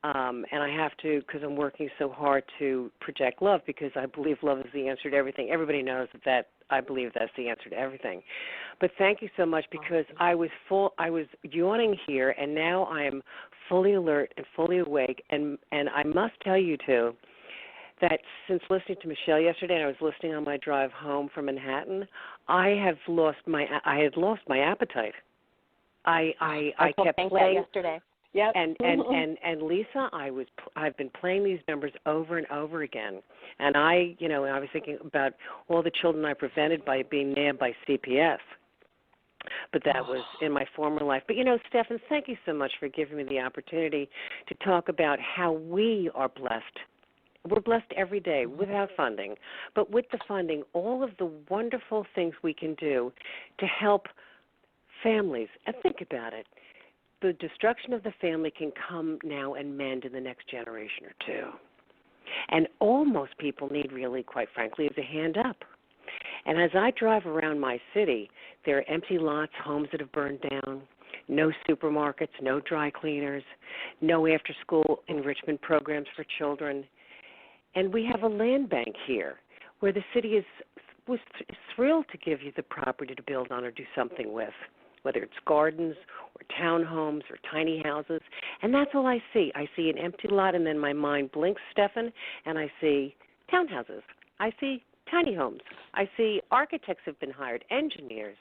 And I have to, because I'm working so hard to project love, because I believe love is the answer to everything. Everybody knows that I believe that's the answer to everything. But thank you so much, because I was yawning here, and now I am fully alert and fully awake. And I must tell you, too, that since listening to Michelle yesterday, and I was listening on my drive home from Manhattan, I had lost my appetite. I kept playing yesterday. Yep. And Lisa, I've been playing these numbers over and over again, and I was thinking about all the children I prevented by being nabbed by CPS. But that was in my former life. But Stephan, thank you so much for giving me the opportunity to talk about how we are blessed. We're blessed every day without funding, but with the funding, all of the wonderful things we can do to help families. And think about it. The destruction of the family can come now and mend in the next generation or two. And all most people need, really, quite frankly, is a hand up. And as I drive around my city, there are empty lots, homes that have burned down, no supermarkets, no dry cleaners, no after-school enrichment programs for children. And we have a land bank here where the city was thrilled to give you the property to build on or do something with, whether it's gardens or townhomes or tiny houses. And that's all I see. I see an empty lot, and then my mind blinks, Stephan, and I see townhouses. I see tiny homes. I see architects have been hired, engineers,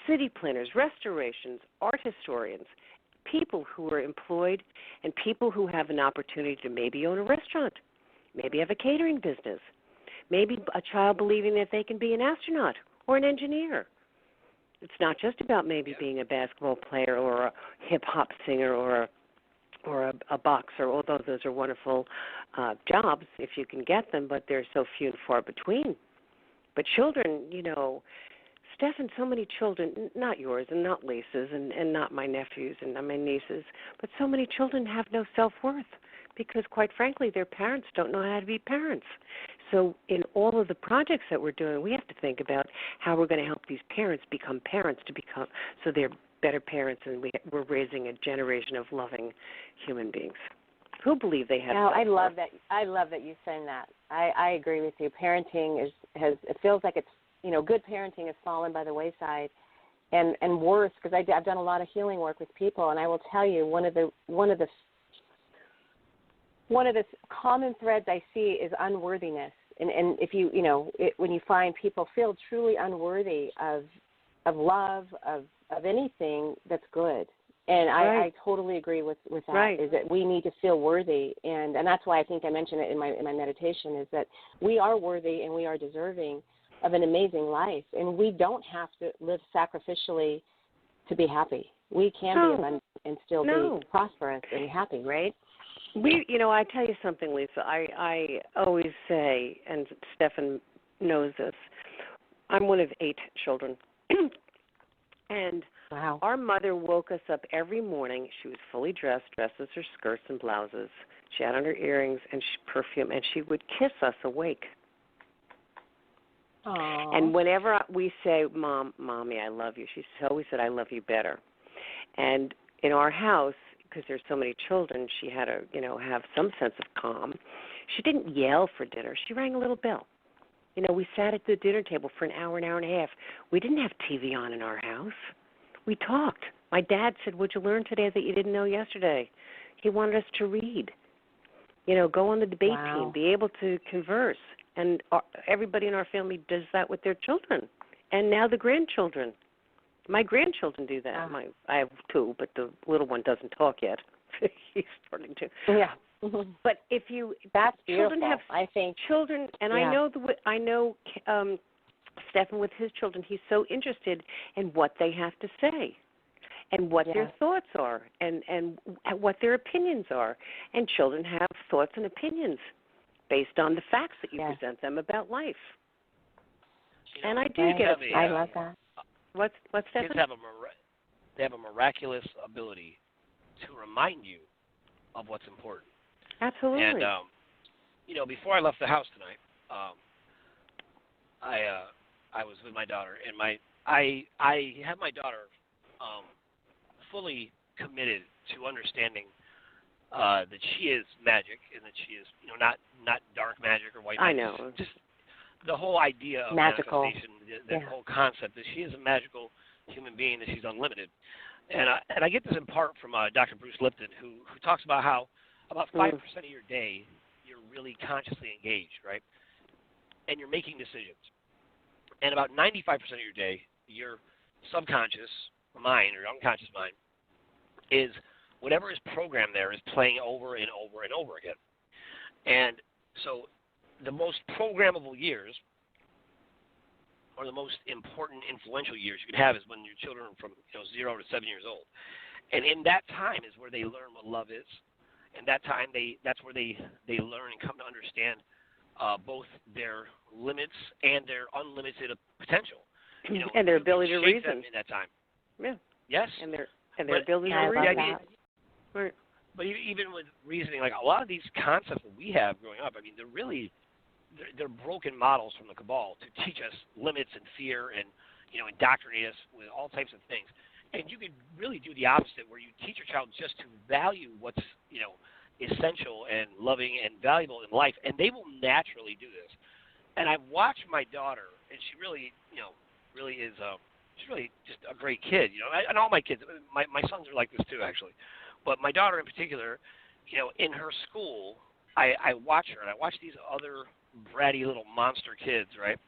city planners, restorations, art historians, people who are employed, and people who have an opportunity to maybe own a restaurant, maybe have a catering business, maybe a child believing that they can be an astronaut or an engineer. It's not just about maybe being a basketball player or a hip-hop singer or a boxer, although those are wonderful jobs if you can get them, but they're so few and far between. But children, Stephan, so many children, not yours and not Lisa's and not my nephews and not my nieces, but so many children have no self-worth because, quite frankly, their parents don't know how to be parents. So in all of the projects that we're doing, we have to think about how we're going to help these parents become parents so they're better parents, and we're raising a generation of loving human beings who believe they have. I love that. I love that you saying that. I agree with you. Parenting it feels like it's good parenting has fallen by the wayside, and worse, because I've done a lot of healing work with people, and I will tell you one of the common threads I see is unworthiness, and if when you find people feel truly unworthy of love, of anything that's good. And I totally agree with that, right. Is that we need to feel worthy. And that's why I think I mentioned it in my meditation, is that we are worthy and we are deserving of an amazing life. And we don't have to live sacrificially to be happy. We can be abundant and still be prosperous and happy, right? I tell you something, Lisa. I always say, and Stephan knows this, I'm one of 8 children. And our mother woke us up every morning. She was fully dressed, dresses, her skirts and blouses. She had on her earrings and perfume, and she would kiss us awake. Aww. And whenever we say, Mommy, I love you, she always said, I love you better. And in our house, because there's so many children, she had to, have some sense of calm. She didn't yell for dinner. She rang a little bell. We sat at the dinner table for an hour and a half. We didn't have TV on in our house. We talked. My dad said, what'd you learn today that you didn't know yesterday? He wanted us to read, go on the debate team, be able to converse. And everybody in our family does that with their children. And now the grandchildren. My grandchildren do that. I have 2, but the little one doesn't talk yet. He's starting to. Yeah. But that's children beautiful. have, I think children, and I know Stephan with his children. He's so interested in what they have to say, and what their thoughts are, and what their opinions are. And children have thoughts and opinions based on the facts that you present them about life. And I do get it. I love that. What's that? Kids have a miraculous ability to remind you of what's important. Absolutely. And before I left the house tonight, I was with my daughter, and I have my daughter fully committed to understanding that she is magic, and that she is not dark magic or white magic. I know. Just the whole idea of magical manifestation, the whole concept that she is a magical human being, that she's unlimited. And I get this in part from Dr. Bruce Lipton, who talks about how about 5% of your day you're really consciously engaged, right? And you're making decisions. And about 95% of your day, your subconscious mind or unconscious mind is whatever is programmed there is playing over and over and over again. And so the most programmable years, or the most important influential years you could have, is when your children are from 0 to 7 years old. And in that time is where they learn what love is. And that time that's where they learn and come to understand both their limits and their unlimited potential. And their ability to reason in that time. Yeah. Yes. And their ability to reason. Right. But even with reasoning, like a lot of these concepts that we have growing up, I mean, they're broken models from the cabal to teach us limits and fear and indoctrinate us with all types of things. And you could really do the opposite, where you teach your child just to value what's essential and loving and valuable in life, and they will naturally do this. And I've watched my daughter, and she really really is she's really just a great kid, and all my kids, my sons are like this too, actually. But my daughter in particular, in her school, I watch her, and I watch these other bratty little monster kids, right?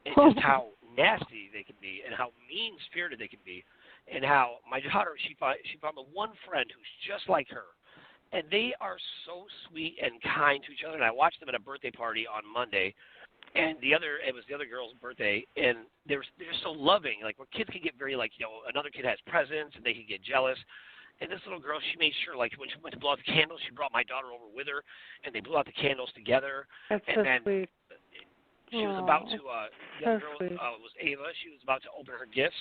And just how nasty they can be, and how mean-spirited they can be, and how my daughter, she found the one friend who's just like her, and they are so sweet and kind to each other. And I watched them at a birthday party on Monday, and it was the other girl's birthday, and they're so loving. Like, where kids can get very, another kid has presents, and they can get jealous. And this little girl, she made sure, like, when she went to blow out the candles, she brought my daughter over with her, and they blew out the candles together. That's and so then sweet. She was about to, the other girl was Ava. She was about to open her gifts.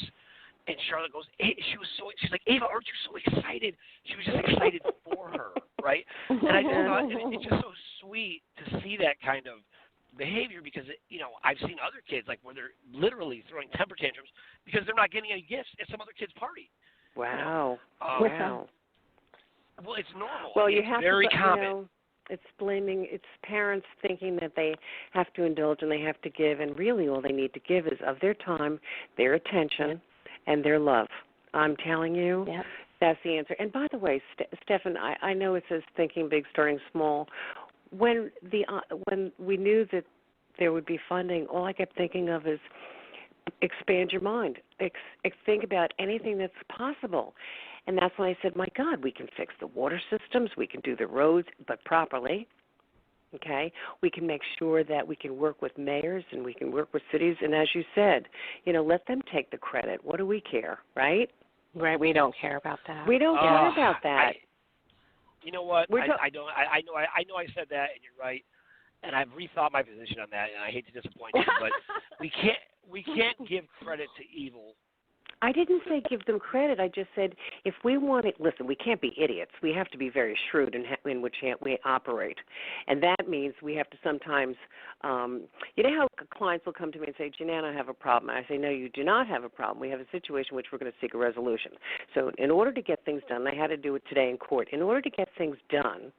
And Charlotte goes, she's like, Ava, aren't you so excited? She was just excited for her, right? And I just thought, it's just so sweet to see that kind of behavior, because, I've seen other kids, like, where they're literally throwing temper tantrums because they're not getting any gifts at some other kid's party. Wow. Wow. Well, it's normal. Well, it's very common. It's parents thinking that they have to indulge and they have to give, and really all they need to give is of their time, their attention, and their love. I'm telling you, that's the answer. And by the way, Stefan, I know it says thinking big, starting small. When we knew that there would be funding, all I kept thinking of is expand your mind. Think about anything that's possible. And that's when I said, my God, we can fix the water systems, we can do the roads, but properly. Okay? We can make sure that we can work with mayors and we can work with cities. And as you said, let them take the credit. What do we care, right? Right, we don't care about that. We don't care about that. You know what? I know I said that, and you're right. And I've rethought my position on that, and I hate to disappoint you, but we can't give credit to evil. I didn't say give them credit. I just said if we want it, listen, we can't be idiots. We have to be very shrewd in which we operate. And that means we have to sometimes, you know how clients will come to me and say, Jeanne Ann, I have a problem. And I say, no, you do not have a problem. We have a situation in which we're going to seek a resolution. So in order to get things done, I had to do it today in court. In order to get things done,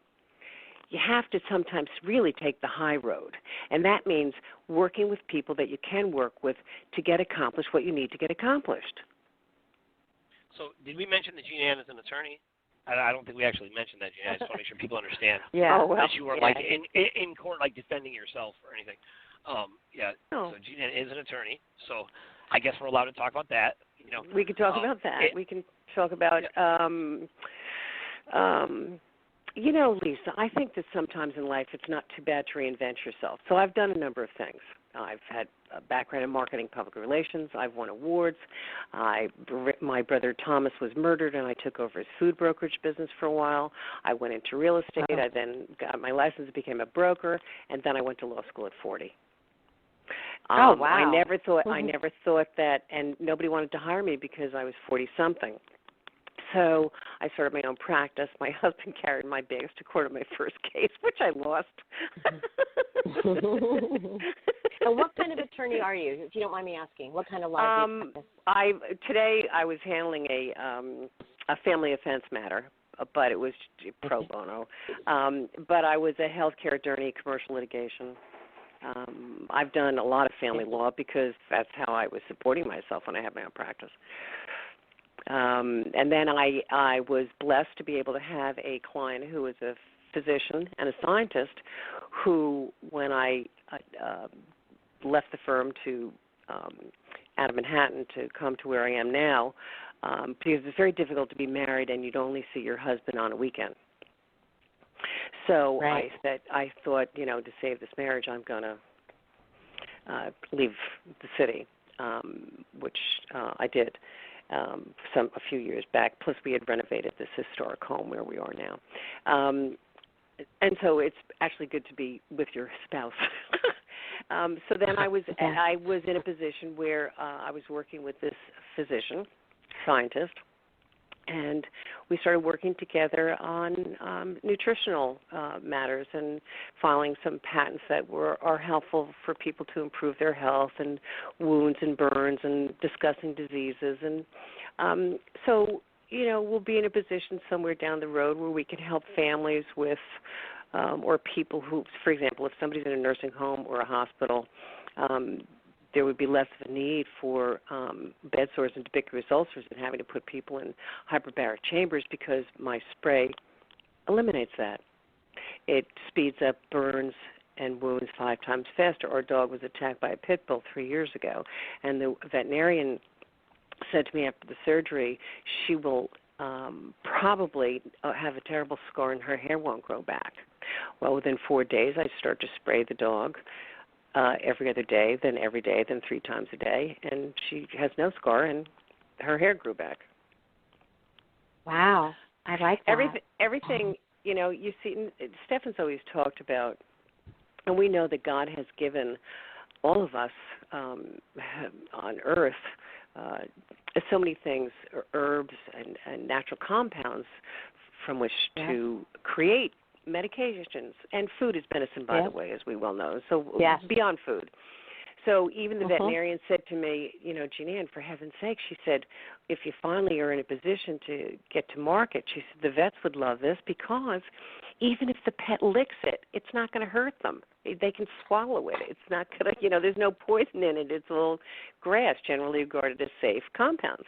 you have to sometimes really take the high road. And that means working with people that you can work with to get accomplished what you need to get accomplished. So did we mention that Jeanne Ann is an attorney? I don't think we actually mentioned that, Jeanne Ann. I just want to make sure people understand that you weren't like in court, like defending yourself or anything. So Jeanne Ann is an attorney. So I guess we're allowed to talk about that. We can talk about that. We can talk about Lisa, I think that sometimes in life it's not too bad to reinvent yourself. So I've done a number of things. I've had a background in marketing, public relations. I've won awards. My brother Thomas was murdered, and I took over his food brokerage business for a while. I went into real estate. I then got my license, became a broker, and then I went to law school at 40. Wow! I never thought that, and nobody wanted to hire me because I was 40-something. So I started my own practice. My husband carried my bags to court on my first case, which I lost. And what kind of attorney are you, if you don't mind me asking? What kind of law do you practice? Today I was handling a family offense matter, but it was pro bono. But I was a healthcare attorney, commercial litigation. I've done a lot of family law because that's how I was supporting myself when I had my own practice. And then I was blessed to be able to have a client who was a physician and a scientist who, when I left the firm to out of Manhattan to come to where I am now, because it's very difficult to be married and you'd only see your husband on a weekend. So right. I thought, to save this marriage, I'm going to leave the city, which I did a few years back. Plus, we had renovated this historic home where we are now. And so it's actually good to be with your spouse. So then I was in a position where I was working with this physician, scientist, and we started working together on nutritional matters and filing some patents that are helpful for people to improve their health and wounds and burns and discussing diseases. And so, we'll be in a position somewhere down the road where we can help families with or people who, for example, if somebody's in a nursing home or a hospital, there would be less of a need for bed sores and tuberculosis ulcers and having to put people in hyperbaric chambers, because my spray eliminates that. It speeds up burns and wounds 5 times faster. Our dog was attacked by a pit bull 3 years ago, and the veterinarian said to me after the surgery, she will probably have a terrible scar and her hair won't grow back. Well, within 4 days, I start to spray the dog every other day, then every day, then 3 times a day, and she has no scar and her hair grew back. Wow, I like that. Everything, you see, Stefan's always talked about, and we know that God has given all of us on earth so many things, herbs and natural compounds from which to create medications. And food is medicine, by the way, as we well know, so beyond food. So even the veterinarian said to me, Jeanne Ann, for heaven's sake, she said, if you finally are in a position to get to market, she said, the vets would love this, because even if the pet licks it, it's not going to hurt them. They can swallow it. It's not going to, there's no poison in it. It's all grass, generally regarded as safe compounds.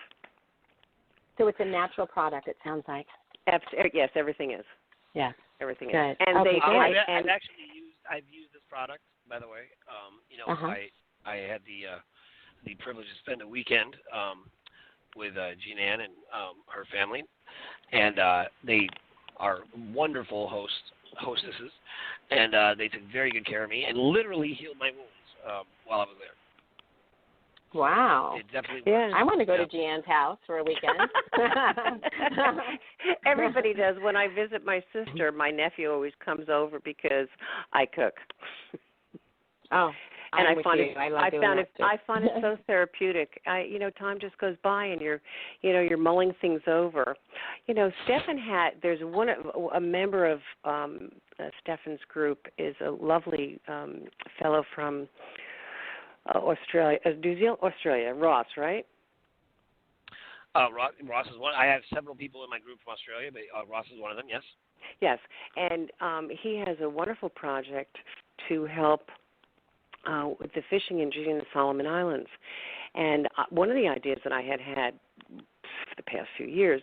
So it's a natural product, it sounds like. Yes, everything is. Yeah. Everything Good. is. And I've used this product, by the way. I had the privilege to spend a weekend with Jeanne Ann and her family, and they are wonderful hostesses, and they took very good care of me and literally healed my wounds while I was there. Wow. It definitely works. I want to go to Jeanne's house for a weekend. Everybody does. When I visit my sister, my nephew always comes over because I cook. Oh, and I find it so therapeutic. Time just goes by, and you're mulling things over. Stefan there's a member of Stefan's group is a lovely fellow from Australia, New Zealand, Australia, Ross, right? Ross is one. I have several people in my group from Australia, but Ross is one of them, yes. Yes, and he has a wonderful project to help with the fishing industry in the Solomon Islands. And one of the ideas that I had for the past few years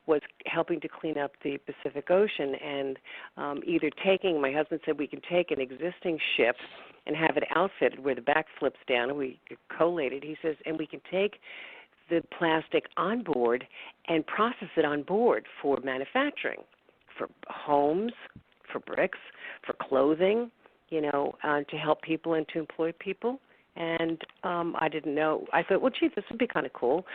was helping to clean up the Pacific Ocean, and my husband said we can take an existing ship and have it outfitted where the back flips down and we collate it. He says, and we can take the plastic on board and process it on board for manufacturing, for homes, for bricks, for clothing, to help people and to employ people. And I didn't know. I thought, well, gee, this would be kind of cool,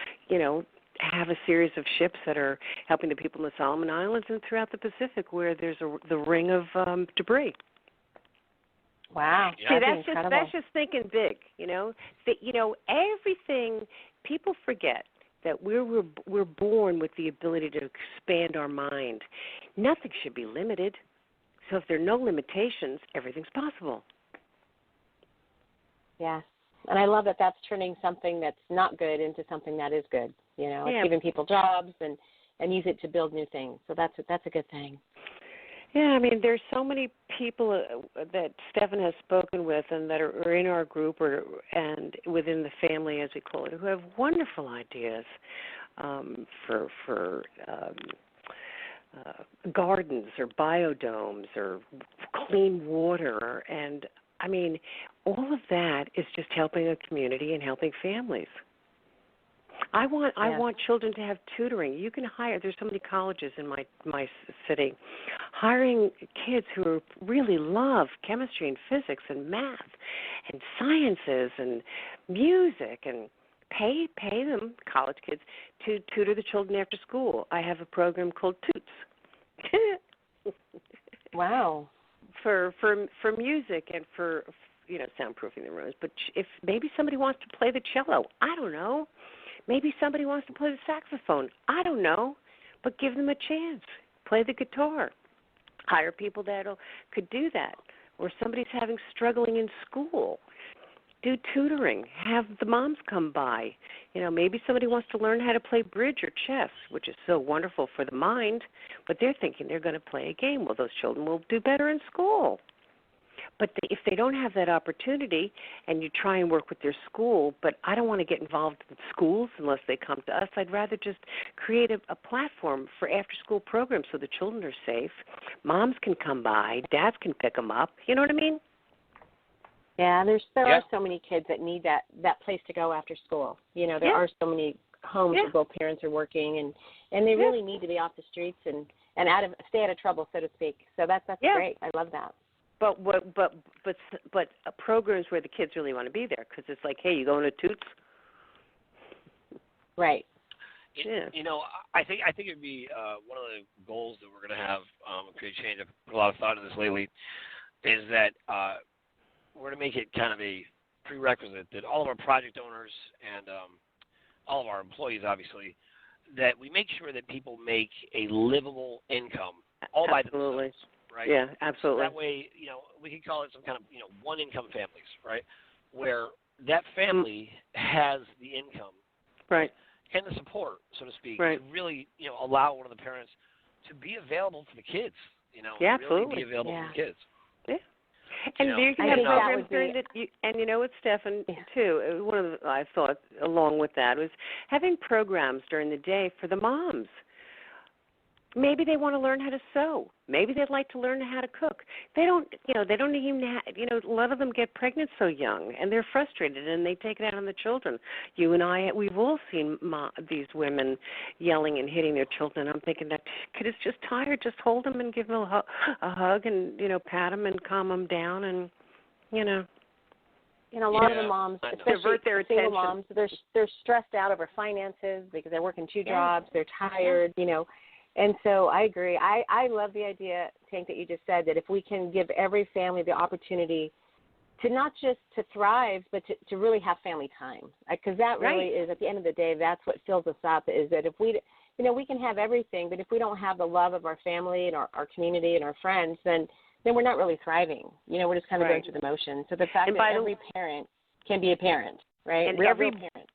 have a series of ships that are helping the people in the Solomon Islands and throughout the Pacific where there's the ring of debris. Wow. See, that's just thinking big, everything, people forget that we're born with the ability to expand our mind. Nothing should be limited. So if there are no limitations, everything's possible. Yes. And I love that that's turning something that's not good into something that is good. It's giving people jobs and use it to build new things. So that's a good thing. Yeah, I mean, there's so many people that Stefan has spoken with and that are in our group and within the family, as we call it, who have wonderful ideas for gardens or biodomes or clean water, and I mean, all of that is just helping a community and helping families. I want children to have tutoring. You can hire. There's so many colleges in my city, hiring kids who really love chemistry and physics and math and sciences and music, and pay them, college kids, to tutor the children after school. I have a program called Toots. Wow. For music and for soundproofing the rooms. But if maybe somebody wants to play the cello, I don't know. Maybe somebody wants to play the saxophone. I don't know. But give them a chance. Play the guitar. Hire people that could do that. Or somebody's struggling in school. Do tutoring. Have the moms come by. Maybe somebody wants to learn how to play bridge or chess, which is so wonderful for the mind, but they're thinking they're going to play a game. Well, those children will do better in school. But if they don't have that opportunity, and you try and work with their school, but I don't want to get involved in schools unless they come to us. I'd rather just create a platform for after-school programs so the children are safe. Moms can come by. Dads can pick them up. You know what I mean? Yeah, there are so many kids that need that place to go after school. There are so many homes where both parents are working, and they really need to be off the streets and stay out of trouble, so to speak. So that's great. I love that. But programs where the kids really want to be there, because it's like, hey, you going to Toots? Right. I think it'd be one of the goals that we're going to have Create Change. I've put a lot of thought into this lately. Is that we're going to make it kind of a prerequisite that all of our project owners and all of our employees, obviously, that we make sure that people make a livable income all by themselves. Right? Yeah, absolutely. So that way, we can call it some kind of, one-income families, right, where that family has the income, right, and the support, so to speak, right, to really, allow one of the parents to be available for the kids, yeah, really absolutely. be available for the kids. Yeah. And you can have programs during and you know what, Stefan, too, one of the, I thought along with that was having programs during the day for the moms. Maybe they want to learn how to sew. Maybe they'd like to learn how to cook. They don't even a lot of them get pregnant so young, and they're frustrated, and they take it out on the children. You and I, we've all seen these women yelling and hitting their children. I'm thinking that kid is just tired. Just hold them and give them a hug and, pat them and calm them down, and, a lot of the moms, especially divert their single attention. moms, they're stressed out over finances because they're working two jobs. They're tired, And so I agree. I love the idea, Tank, that you just said, that if we can give every family the opportunity to not just to thrive, but to really have family time. Because that really is, at the end of the day, that's what fills us up, is that if we, we can have everything, but if we don't have the love of our family and our community and our friends, then we're not really thriving. We're just kind of going through the motions. So the fact that every parent can be a parent, right? And real every parent.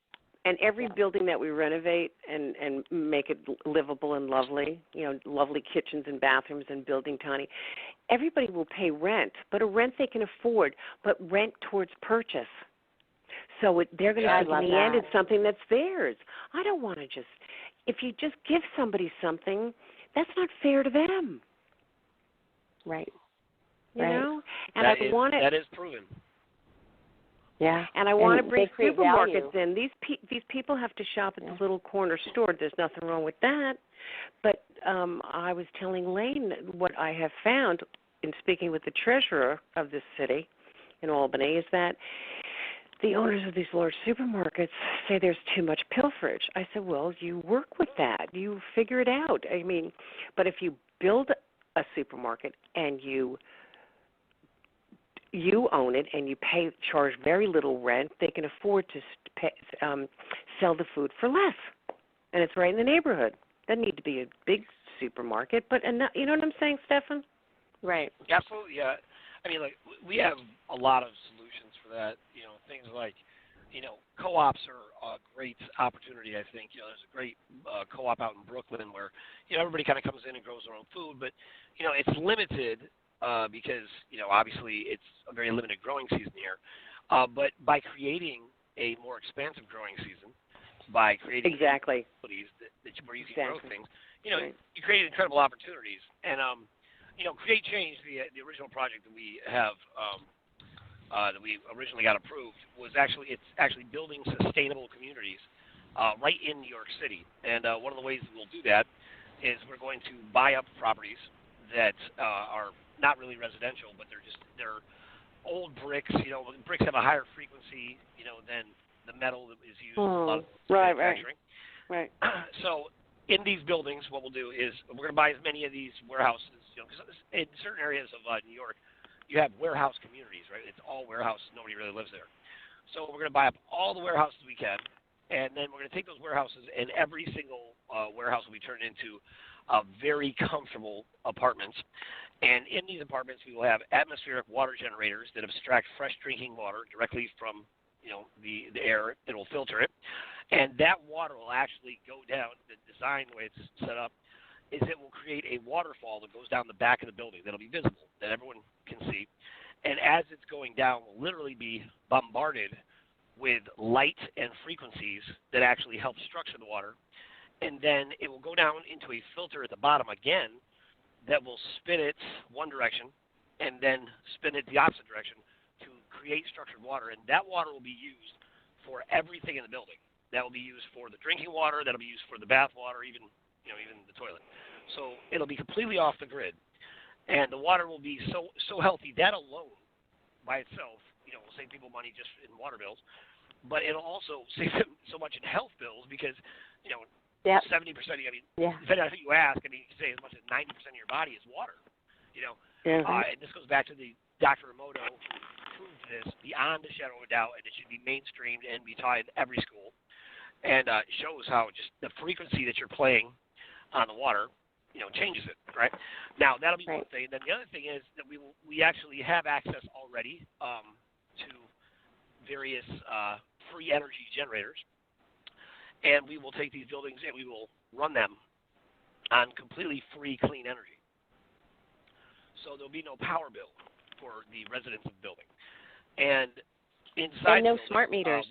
And every building that we renovate and make it livable and lovely, lovely kitchens and bathrooms and building tiny, everybody will pay rent, but a rent they can afford, but rent towards purchase. So they're going to think in the end it's something that's theirs. I don't want to if you just give somebody something, that's not fair to them. Right. You know? And that is proven. Yeah, and I want to bring supermarkets value. in. These people have to shop at the little corner store. There's nothing wrong with that. But I was telling Lane what I have found in speaking with the treasurer of this city in Albany is that the owners of these large supermarkets say there's too much pilferage. I said, well, you work with that. You figure it out. I mean, but if you build a supermarket and you own it and you charge very little rent, they can afford to sell the food for less. And it's right in the neighborhood. Doesn't need to be a big supermarket, but you know what I'm saying, Stefan? Right. Absolutely, yeah. I mean, we have a lot of solutions for that. Things like, co-ops are a great opportunity, I think. There's a great co-op out in Brooklyn where, everybody kind of comes in and grows their own food, but, it's limited because, obviously it's a very limited growing season here. But by creating a more expansive growing season, by creating exactly facilities where you can grow things. You know, right. you create incredible opportunities. And, you know, Create Change, the original project that we have that we originally got approved was actually building sustainable communities right in New York City. And one of the ways that we'll do that is we're going to buy up properties that are not really residential, but they're old bricks. You know, bricks have a higher frequency, you know, than the metal that is used in a lot of manufacturing. Right. So in these buildings, what we'll do is we're going to buy as many of these warehouses, you know, because in certain areas of New York, you have warehouse communities, right? It's all warehouses. Nobody really lives there. So we're going to buy up all the warehouses we can, and then we're going to take those warehouses, and every single warehouse will be turned into very comfortable apartments. And in these apartments, we will have atmospheric water generators that extract fresh drinking water directly from, you know, the air. It will filter it, and that water will actually go down. The design, the way it's set up, is it will create a waterfall that goes down the back of the building that'll be visible, that everyone can see. And as it's going down, will literally be bombarded with light and frequencies that actually help structure the water. And then it will go down into a filter at the bottom again that will spin it one direction and then spin it the opposite direction to create structured water. And that water will be used for everything in the building. That will be used for the drinking water. That'll be used for the bath water, even the toilet. So it'll be completely off the grid. And the water will be so healthy. That alone, by itself, you know, will save people money just in water bills. But it'll also save them so much in health bills because, you know, 70%, depending on who you ask, I mean, you can say as much as 90% of your body is water, you know. And this goes back to the Dr. Emoto who proved this beyond a shadow of a doubt, and it should be mainstreamed and be taught in every school. And it shows how just the frequency that you're playing on the water, you know, changes it, right? Now, that'll be one thing. Then the other thing is that we actually have access already to various free energy generators. And we will take these buildings and we will run them on completely free, clean energy. So there'll be no power bill for the residents of the building. And inside no the building, smart meters.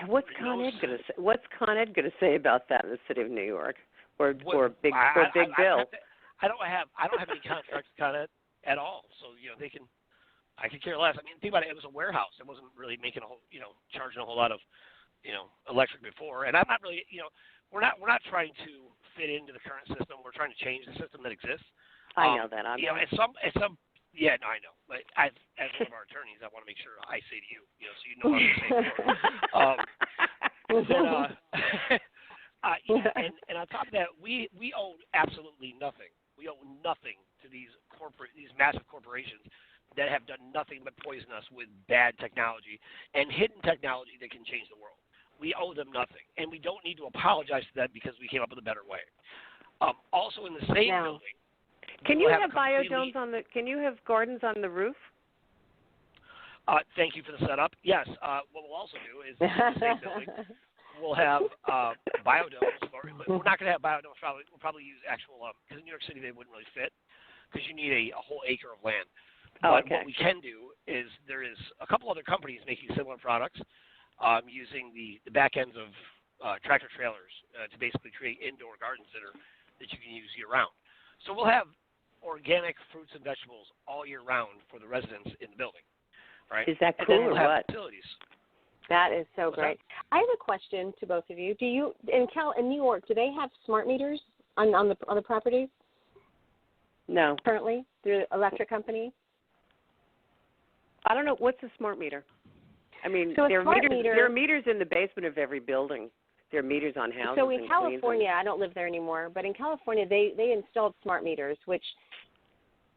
What's Con Ed going to say about that in the city of New York or Big Bill? I don't have any contracts with Con Ed at all. So, you know, I could care less. I mean, think about it. It was a warehouse. It wasn't really making charging a whole lot of, you know, electric before. And I'm not really, you know, we're not trying to fit into the current system. We're trying to change the system that exists. I know that. You know, at some, yeah, no, I know. But as one of our attorneys, I want to make sure I say to you, you know, so you know what I'm saying. And on top of that, we owe absolutely nothing. We owe nothing to these massive corporations that have done nothing but poison us with bad technology and hidden technology that can change the world. We owe them nothing, and we don't need to apologize to them because we came up with a better way. Also, in the same building, can you have biodomes on the? Can you have gardens on the roof? Thank you for the setup. Yes. What we'll also do is in the same building, we'll have biodomes. We're not going to have biodomes. We'll probably use actual because in New York City they wouldn't really fit because you need a whole acre of land. But what we can do is there is a couple other companies making similar products using the back ends of tractor trailers to basically create indoor gardens that you can use year round. So we'll have organic fruits and vegetables all year round for the residents in the building. Right? Is that cool or what? Facilities. That is so great. I have a question to both of you. Do you in New York? Do they have smart meters on the properties? No. Currently, through the electric company. I don't know. What's a smart meter? I mean, so there are meters in the basement of every building. There are meters on houses. So in California, I don't live there anymore, but in California, they installed smart meters, which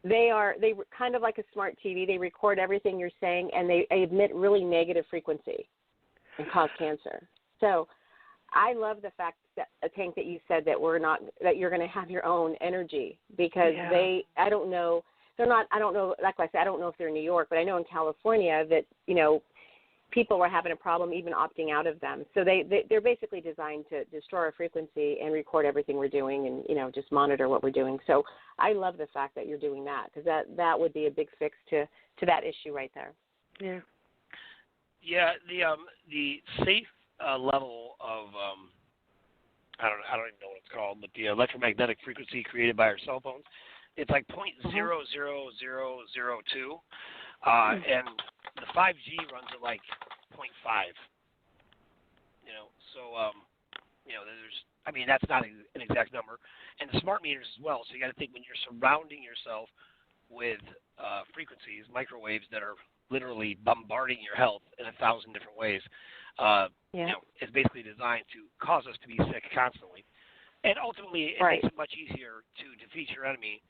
they kind of like a smart TV. They record everything you're saying, and they emit really negative frequency and cause cancer. So I love the fact that Tank that you said that you're going to have your own energy because I don't know. They're not. I don't know. Like I said, I don't know if they're in New York, but I know in California that people were having a problem even opting out of them. So they're basically designed to destroy our frequency and record everything we're doing and, just monitor what we're doing. So I love the fact that you're doing that because that would be a big fix to that issue right there. Yeah. Yeah, the safe level of I don't even know what it's called, but the electromagnetic frequency created by our cell phones. It's like 0.00002, and the 5G runs at like 0.5. That's not an exact number, and the smart meters as well. So you got to think when you're surrounding yourself with frequencies, microwaves that are literally bombarding your health in 1,000 different ways. It's basically designed to cause us to be sick constantly. And ultimately, it makes it much easier to defeat your enemy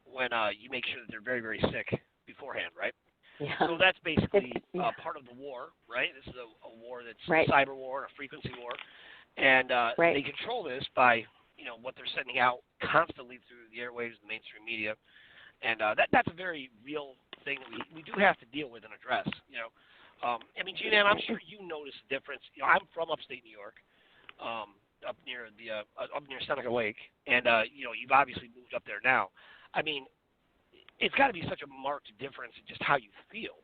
when you make sure that they're very, very sick beforehand, right? Yeah. So that's basically part of the war, right? This is a war that's a cyber war, a frequency war. And they control this by, what they're sending out constantly through the airwaves and the mainstream media. And that's a very real thing that we do have to deal with and address, Jeanne Ann, I'm sure you notice a difference. I'm from upstate New York, up near Seneca Lake, and you've obviously moved up there now. I mean, it's got to be such a marked difference in just how you feel.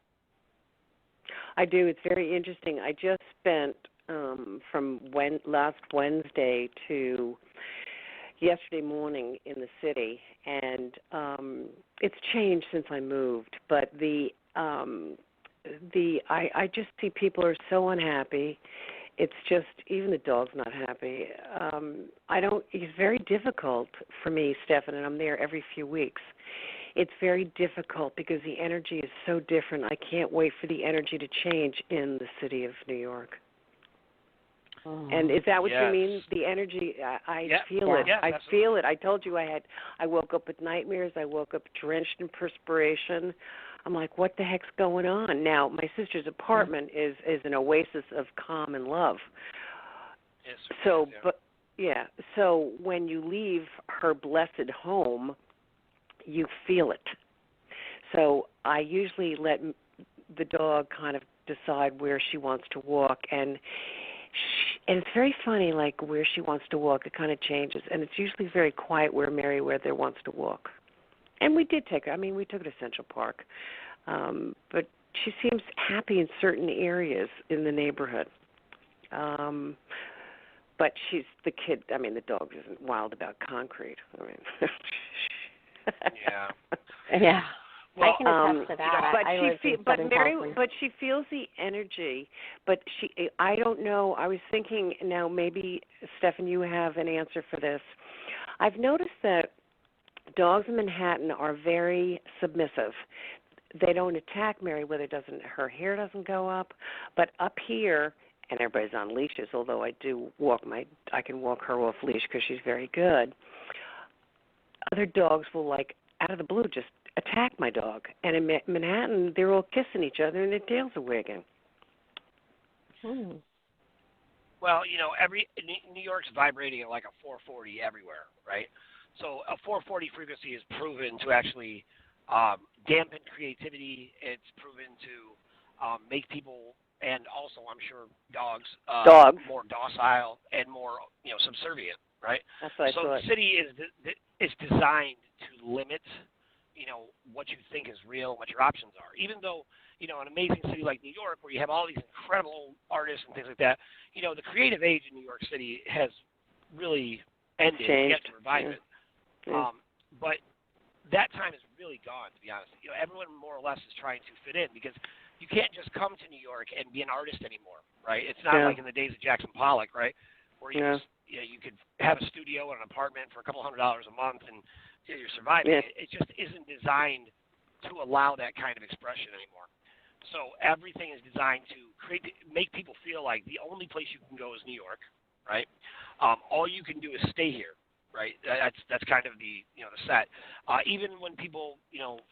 I do. It's very interesting. I just spent from last Wednesday to yesterday morning in the city, and it's changed since I moved. But I just see people are so unhappy. It's just even the dog's not happy. It's very difficult for me, Stefan, and I'm there every few weeks. It's very difficult because the energy is so different. I can't wait for the energy to change in the city of New York. And is that what you mean? The energy, I feel it. Yes, I feel it. I told you I woke up with nightmares. I woke up drenched in perspiration. I'm like, what the heck's going on? Now, my sister's apartment is an oasis of calm and love. So when you leave her blessed home, you feel it. So I usually let the dog kind of decide where she wants to walk, and it's very funny, like where she wants to walk, it kind of changes, and it's usually very quiet where Meriwether wants to walk. And we did take her. We took her to Central Park, but she seems happy in certain areas in the neighborhood. But she's the kid. The dog isn't wild about concrete. Yeah. Well, I can attest to that. But she feels the energy. But I don't know. I was thinking now maybe, Stefan, you have an answer for this. I've noticed that dogs in Manhattan are very submissive. They don't attack Meriwether. Her hair doesn't go up. But up here, and everybody's on leashes, although I can walk her off leash because she's very good. Other dogs will, like, out of the blue, just attack my dog. And in Manhattan, they're all kissing each other and their tails are wagging. Well, New York's vibrating at like a 440 everywhere, right? So a 440 frequency is proven to actually dampen creativity. It's proven to make people, and also I'm sure dogs more docile and more subservient, right? That's what I thought. So the city is designed to limit what you think is real, what your options are. Even though an amazing city like New York, where you have all these incredible artists and things like that, the creative age in New York City has really ended. You have to revive it. But that time is really gone, to be honest. Everyone more or less is trying to fit in, because you can't just come to New York and be an artist anymore, right? It's not like in the days of Jackson Pollock, right, where you could have a studio and an apartment for a couple $100 a month and you're surviving. It just isn't designed to allow that kind of expression anymore. So everything is designed to make people feel like the only place you can go is New York, right? All you can do is stay here, right? That's kind of the the set. Even when people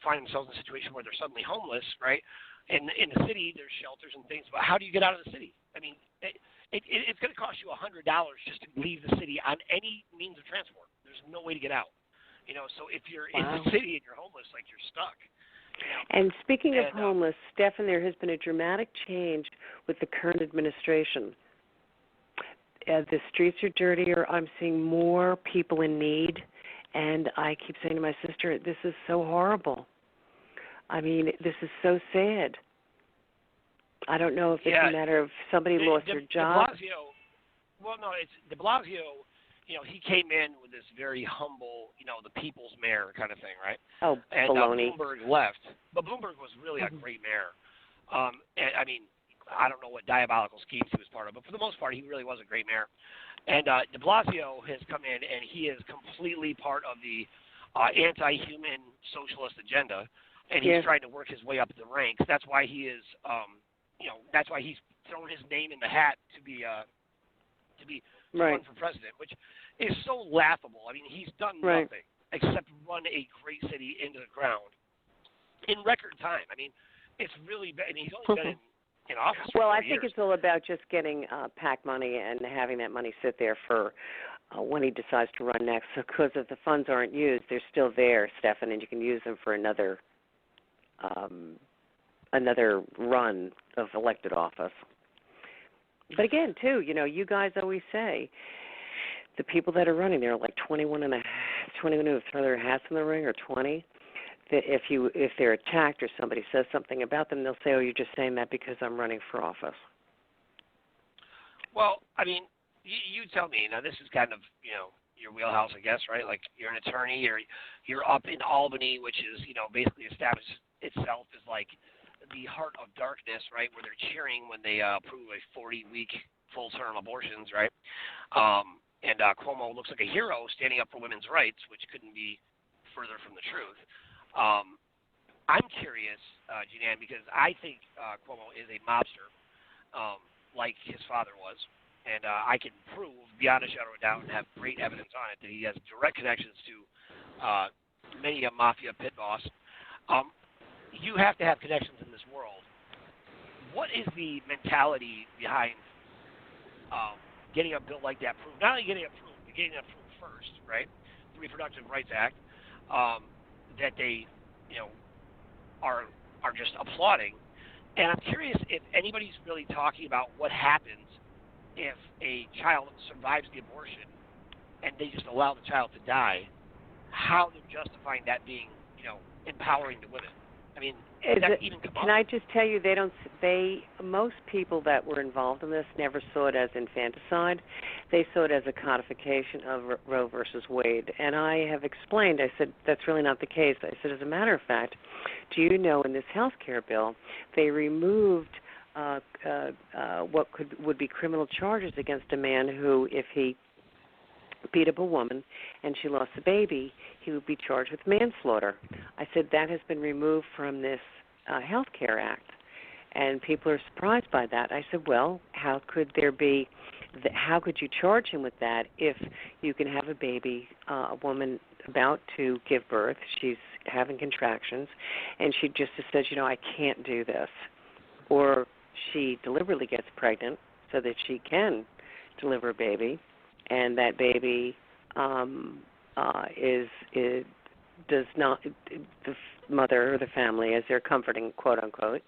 find themselves in a situation where they're suddenly homeless, right? In the city, there's shelters and things, but how do you get out of the city? It's going to cost you $100 just to leave the city on any means of transport. There's no way to get out. So if you're in the city and you're homeless, like, you're stuck. And speaking of homeless, Stefan, there has been a dramatic change with the current administration. The streets are dirtier. I'm seeing more people in need, and I keep saying to my sister, this is so horrible. This is so sad. I don't know if it's a matter of somebody lost their job. It's de Blasio. He came in with this very humble, the people's mayor kind of thing, right? Oh, and baloney. Bloomberg left, but Bloomberg was really a great mayor. And I mean, I don't know what diabolical schemes he was part of, but for the most part, he really was a great mayor. And de Blasio has come in, and he is completely part of the anti-human socialist agenda, and he's trying to work his way up the ranks. That's why he is, that's why he's thrown his name in the hat to run for president, which is so laughable. I mean, he's done nothing except run a great city into the ground in record time. I mean, it's really bad. I mean, he's only been in office for 4 years. I think it's all about just getting PAC money and having that money sit there for when he decides to run next. So, because if the funds aren't used, they're still there, Stefan, and you can use them for another run of elected office. But again, too, you guys always say the people that are running, they're like 21 who throw their hats in the ring, or 20. That if they're attacked or somebody says something about them, they'll say, "Oh, you're just saying that because I'm running for office." Well, I mean, you tell me. Now, this is kind of your wheelhouse, I guess, right? Like, you're an attorney, you're up in Albany, which is basically established itself as like the heart of darkness, right? Where they're cheering when they approve a 40-week full-term abortions, right? And Cuomo looks like a hero standing up for women's rights, which couldn't be further from the truth. I'm curious, Jeanne Ann, because I think Cuomo is a mobster, like his father was, and I can prove beyond a shadow of a doubt and have great evidence on it that he has direct connections to many a mafia pit boss. You have to have connections in this world. What is the mentality behind getting a bill like that approved? Not only getting it approved, but getting it approved first, right? The Reproductive Rights Act, that they, are just applauding. And I'm curious if anybody's really talking about what happens if a child survives the abortion and they just allow the child to die. How they're justifying that being, empowering the women. I mean, can I just tell you, most people that were involved in this never saw it as infanticide. They saw it as a codification of Roe versus Wade. And I have explained, I said, that's really not the case. I said, as a matter of fact, do you know in this health care bill, they removed what would be criminal charges against a man who, if he beat up a woman and she lost a baby, he would be charged with manslaughter. I said that has been removed from this Health Care Act, and people are surprised by that. I said, well, how could you charge him with that if you can have a baby, a woman about to give birth, she's having contractions, and she just says, I can't do this, or she deliberately gets pregnant so that she can deliver a baby, and that baby does not, the mother or the family, as they're comforting, quote unquote,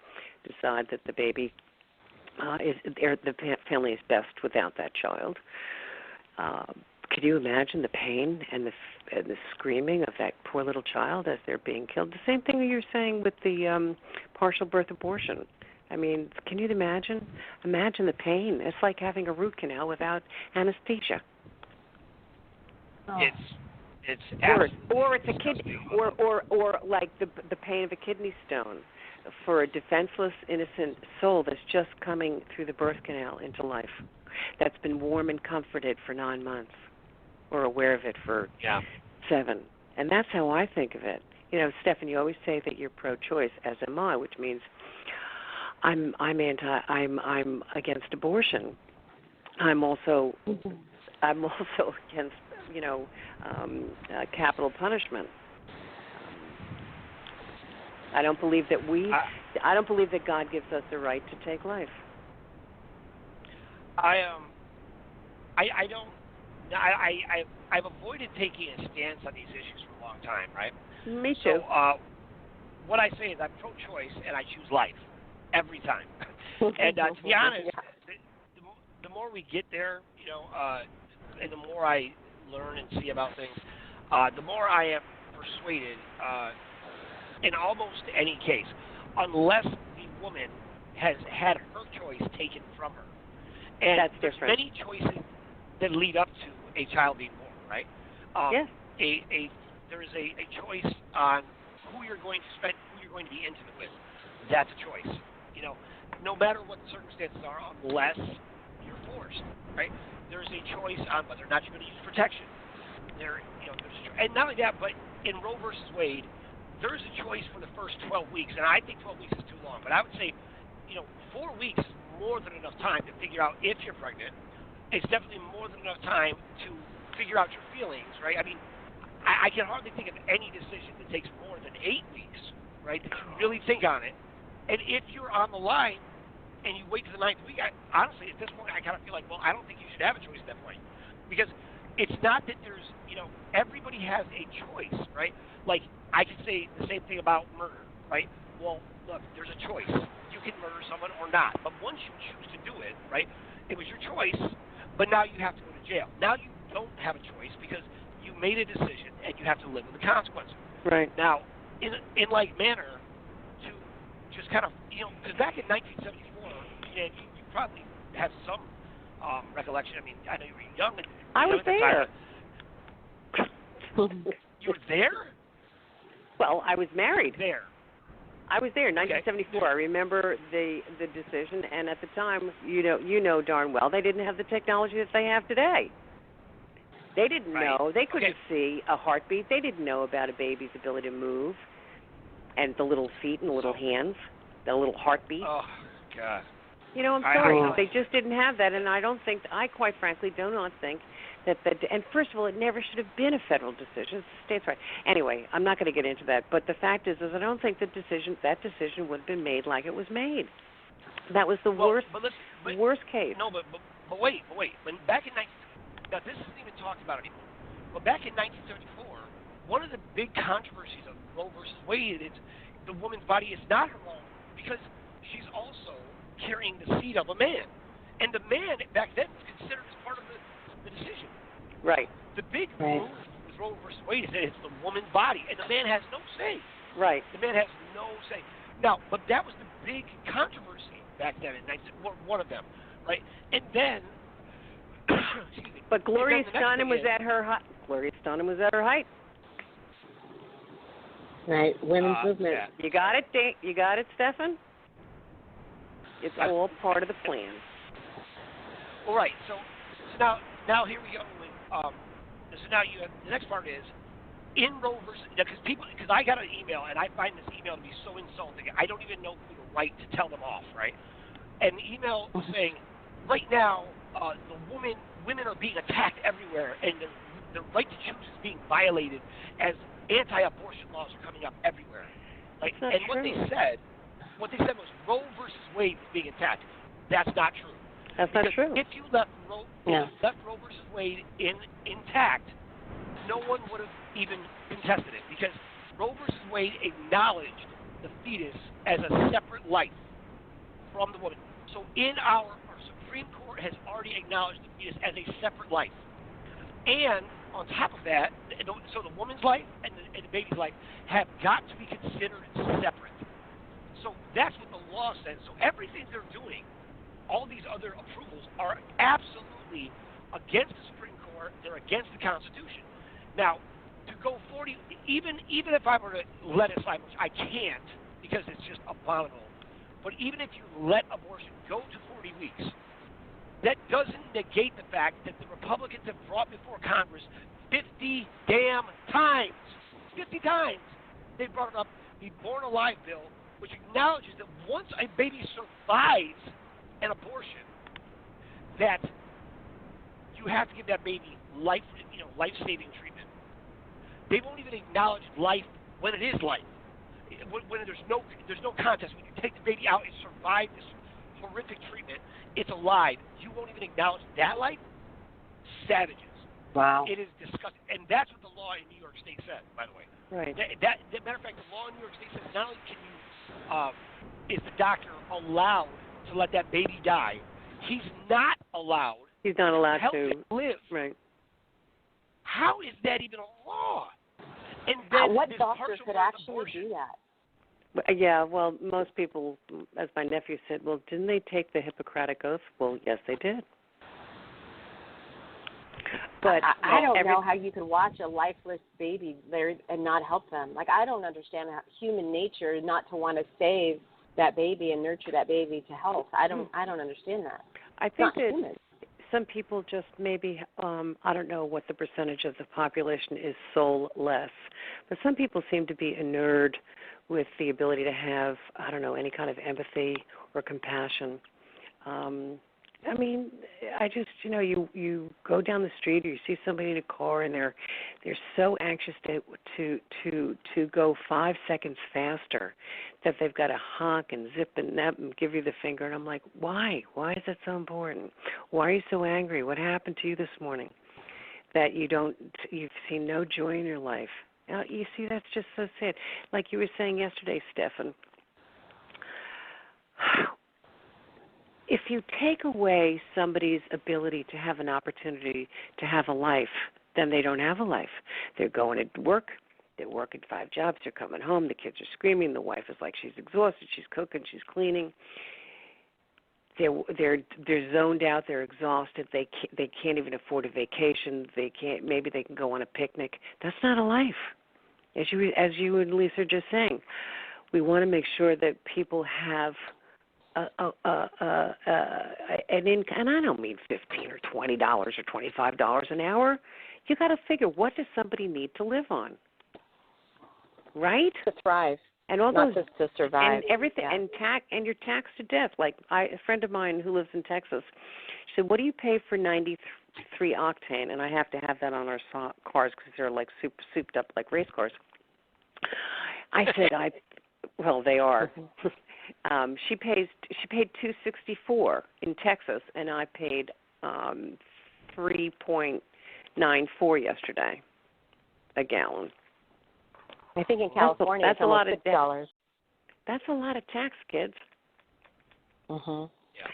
decide that the baby the family is best without that child. Could you imagine the pain and the screaming of that poor little child as they're being killed? The same thing you're saying with the partial birth abortion. I mean, can you imagine? Imagine the pain. It's like having a root canal without anesthesia. It's or it's a kidney, or like the pain of a kidney stone for a defenseless, innocent soul that's just coming through the birth canal into life, that's been warm and comforted for 9 months, or aware of it for 7. And that's how I think of it. Stephan, you always say that you're pro-choice, as am I, which means I'm against abortion. I'm also against capital punishment. I don't believe that I don't believe that God gives us the right to take life. I've avoided taking a stance on these issues for a long time, right? Me too. So what I say is I'm pro-choice and I choose life every time. And to be honest, the more we get there, and the more I learn and see about things, the more I am persuaded in almost any case, unless the woman has had her choice taken from her. And that's there's different. many choices that lead up to a child being born, right? Yes. There is a choice on who you're going to spend, who you're going to be intimate with. That's a choice. You know, no matter what the circumstances are, unless you're forced, right? There's a choice on whether or not you're going to use protection. And not only that, but in Roe versus Wade, there's a choice for the first 12 weeks, and I think 12 weeks is too long. But I would say, 4 weeks is more than enough time to figure out if you're pregnant. It's definitely more than enough time to figure out your feelings, right? I mean, I can hardly think of any decision that takes more than 8 weeks, right, that you really think on it. And if you're on the line and you wait to the 9th week, honestly, at this point, I kind of feel like, well, I don't think you should have a choice at that point. Because it's not that there's, everybody has a choice, right? Like, I could say the same thing about murder, right? Well, look, there's a choice. You can murder someone or not. But once you choose to do it, right, it was your choice, but now you have to go to jail. Now you don't have a choice because you made a decision and you have to live with the consequences. Right. Now, in like manner, to just kind of, because back in 1974, and you probably have some recollection. I mean, I know you were young. I was there. You were there? Well, I was married. There. I was there in 1974. I remember the decision, and at the time, you know darn well, they didn't have the technology that they have today. They didn't know. They couldn't see a heartbeat. They didn't know about a baby's ability to move and the little feet and the little hands, the little heartbeat. Oh, God. I'm sorry. They just didn't have that, and I quite frankly do not think and first of all, it never should have been a federal decision. It's a state's right. Anyway, I'm not going to get into that, but the fact is I don't think that decision would have been made like it was made. That was the worst case. No, but wait. When back in now this isn't even talked about anymore. But back in 1974, one of the big controversies of Roe versus Wade is the woman's body is not her own because she's also carrying the seed of a man, and the man back then was considered as part of the decision. Right. The big move with Roe versus Wade is that it's the woman's body, and the man has no say. Right. The man has no say. Now, but that was the big controversy back then in one of them, right? And then, excuse me. But Gloria Steinem was at her height. Gloria Steinem was at her height. Right. Women's movement. Yeah. You got it, You got it, Stefan. It's all part of the plan. All right. So now here we go. So now you have, the next part is in Roe versus because I got an email and I find this email to be so insulting. I don't even know who to write to tell them off, right? And the email was saying, right now women are being attacked everywhere, and the right to choose is being violated as anti-abortion laws are coming up everywhere. Like, and true. What they said was Roe versus Wade was being attacked. That's not true. That's not true. If you left Roe versus Wade intact, no one would have even contested it because Roe versus Wade acknowledged the fetus as a separate life from the woman. So our Supreme Court has already acknowledged the fetus as a separate life. And on top of that, so the woman's life and the baby's life have got to be considered separate. So that's what the law says. So everything they're doing, all these other approvals, are absolutely against the Supreme Court. They're against the Constitution. Now, to go 40, even if I were to let it slide, which I can't because it's just abominable, but even if you let abortion go to 40 weeks, that doesn't negate the fact that the Republicans have brought before Congress 50 damn times. 50 times they brought it up, the Born Alive bill, which acknowledges that once a baby survives an abortion, that you have to give that baby life-saving treatment. They won't even acknowledge life when it is life. When there's no contest. When you take the baby out and survive this horrific treatment, it's alive. You won't even acknowledge that life? Savages. Wow. It is disgusting. And that's what the law in New York State said, by the way. Right. Matter of fact, the law in New York State says not only can you, is the doctor allowed to let that baby die, he's not allowed. He's not allowed help to him live. Right. How is that even a law? And then what this doctor partial could birth actually abortion, do that? Yeah, well, most people, as my nephew said, well, didn't they take the Hippocratic Oath? Well, yes, they did. But I don't know how you can watch a lifeless baby there and not help them. Like, I don't understand how human nature not to want to save that baby and nurture that baby to health. I don't understand that. I think that human. Some people just maybe, I don't know what the percentage of the population is soulless, but some people seem to be inured with the ability to have, I don't know, any kind of empathy or compassion. I mean, I just, you go down the street or you see somebody in a car and they're so anxious to go 5 seconds faster that they've got to honk and zip and nap and give you the finger. And I'm like, why? Why is that so important? Why are you so angry? What happened to you this morning that you've seen no joy in your life? Now, you see, that's just so sad. Like you were saying yesterday, Stefan, if you take away somebody's ability to have an opportunity to have a life, then they don't have a life. They're going to work. They're working 5 jobs. They're coming home. The kids are screaming. The wife is like she's exhausted. She's cooking. She's cleaning. They're zoned out. They're exhausted. They can't even afford a vacation. Maybe they can go on a picnic. That's not a life. As you and Lisa are just saying, we want to make sure that people have an income, and I don't mean $15 or $20 or $25 an hour. You got to figure, what does somebody need to live on, right? To thrive, and all not those, just to survive, and everything, yeah. and you're taxed to death. Like a friend of mine who lives in Texas, she said, "What do you pay for 93 octane?" And I have to have that on our cars because they're like souped up like race cars. I said, well, they are. She paid $2.64 in Texas, and I paid $3.94 yesterday a gallon. I think in California that's it's almost $6. $6. That's a lot of tax, kids. Mhm. Yeah.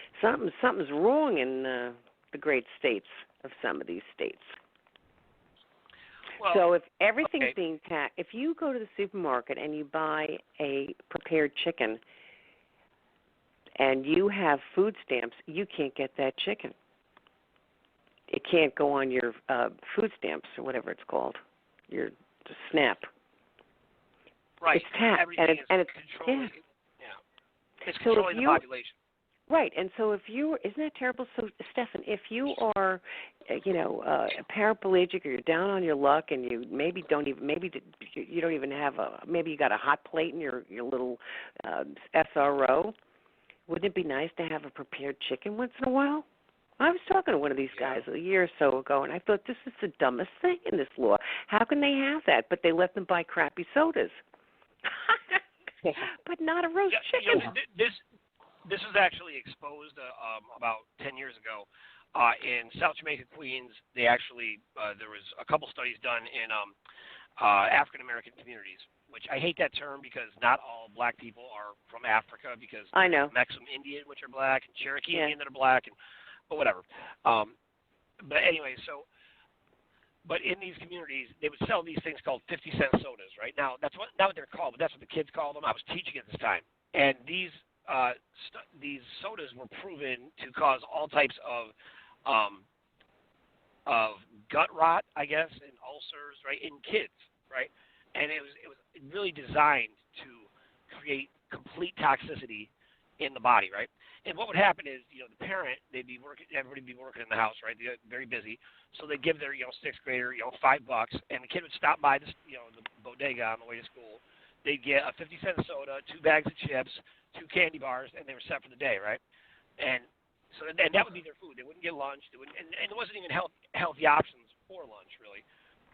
Something's wrong in the great states of some of these states. Well, so if everything's being taxed, if you go to the supermarket and you buy a prepared chicken and you have food stamps, you can't get that chicken. It can't go on your food stamps or whatever it's called, your SNAP. Right. It's taxed, and it's controlling. Yeah. It's controlling the population. Right, and so isn't that terrible? So, Stefan, if you are, paraplegic or you're down on your luck, and you maybe you don't even have maybe you got a hot plate in your little SRO, wouldn't it be nice to have a prepared chicken once in a while? I was talking to one of these guys a year or so ago, and I thought, this is the dumbest thing in this law. How can they have that? But they let them buy crappy sodas. But not a roast chicken. This was actually exposed about 10 years ago in South Jamaica, Queens. They actually there was a couple studies done in African American communities, which I hate that term because not all black people are from Africa, because I know Mexican Indian, which are black, and Cherokee Indian that are black, but whatever. But anyway, but in these communities, they would sell these things called 50-cent sodas. Right now, that's not what they're called, but that's what the kids call them. I was teaching at this time, and these sodas were proven to cause all types of gut rot, I guess, and ulcers, right, in kids, right? And it was really designed to create complete toxicity in the body, right? And what would happen is, the parent, everybody would be working in the house, right? They're very busy, so they give their, 6th grader, $5, and the kid would stop by the bodega on the way to school. They'd get a 50-cent soda, 2 bags of chips, 2 candy bars, and they were set for the day, right? And so, and that would be their food. They wouldn't get lunch. And there wasn't even healthy options for lunch, really.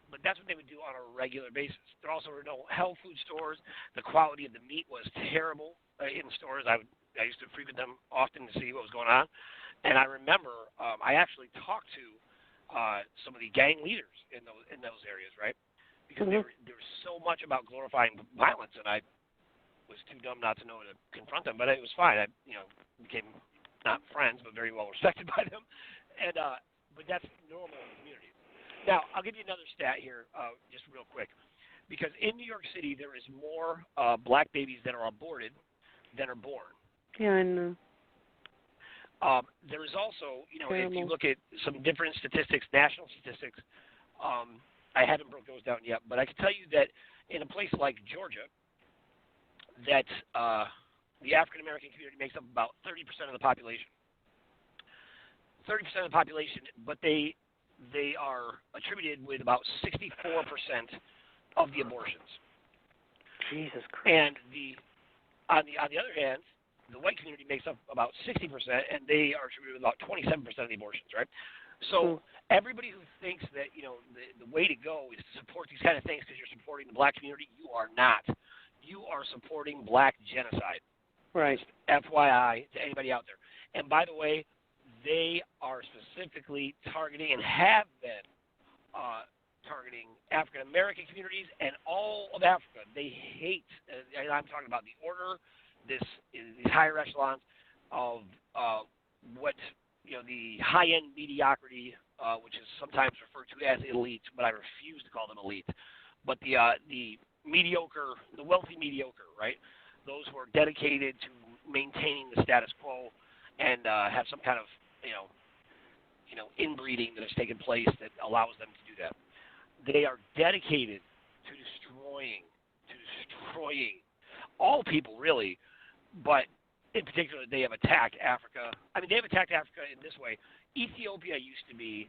But that's what they would do on a regular basis. There also were no health food stores. The quality of the meat was terrible in stores. I used to frequent them often to see what was going on. And I remember I actually talked to some of the gang leaders in those areas, right? Because there was so much about glorifying violence, and I was too dumb not to know to confront them. But it was fine. I became not friends, but very well respected by them. And but that's normal in the community. Now, I'll give you another stat here, just real quick. because in New York City there is more black babies that are aborted than are born. Yeah, I know. There is also, if you look at some different statistics, national statistics, I haven't broke those down yet, but I can tell you that in a place like Georgia, that the African American community makes up about 30% of the population. 30% of the population, but they are attributed with about 64% of the abortions. Jesus Christ. And on the other hand, the white community makes up about 60%, and they are attributed with about 27% of the abortions, right? So everybody who thinks that, the way to go is to support these kind of things because you're supporting the black community, you are not. You are supporting black genocide. Right. Just FYI to anybody out there. And by the way, they are specifically targeting and have been targeting African American communities and all of Africa. They hate, and I'm talking about the order, these higher echelons of what the high-end mediocrity, which is sometimes referred to as elite, but I refuse to call them elite. But the mediocre, the wealthy mediocre, right? Those who are dedicated to maintaining the status quo and have some kind of inbreeding that has taken place that allows them to do that. They are dedicated to destroying all people, really, but in particular, they have attacked Africa. I mean, they have attacked Africa in this way. Ethiopia used to be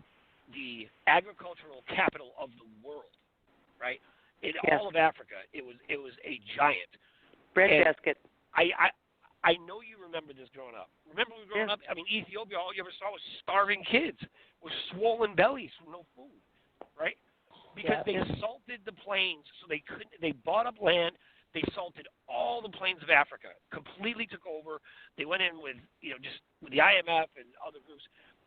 the agricultural capital of the world, right? In all of Africa, it was a giant breadbasket. I know you remember this growing up. Remember when we were growing up? I mean, Ethiopia, all you ever saw was starving kids with swollen bellies from no food, right? Because they salted the plains, so they couldn't. They bought up land. They salted all the plains of Africa. Completely took over. They went in with just with the IMF and other groups,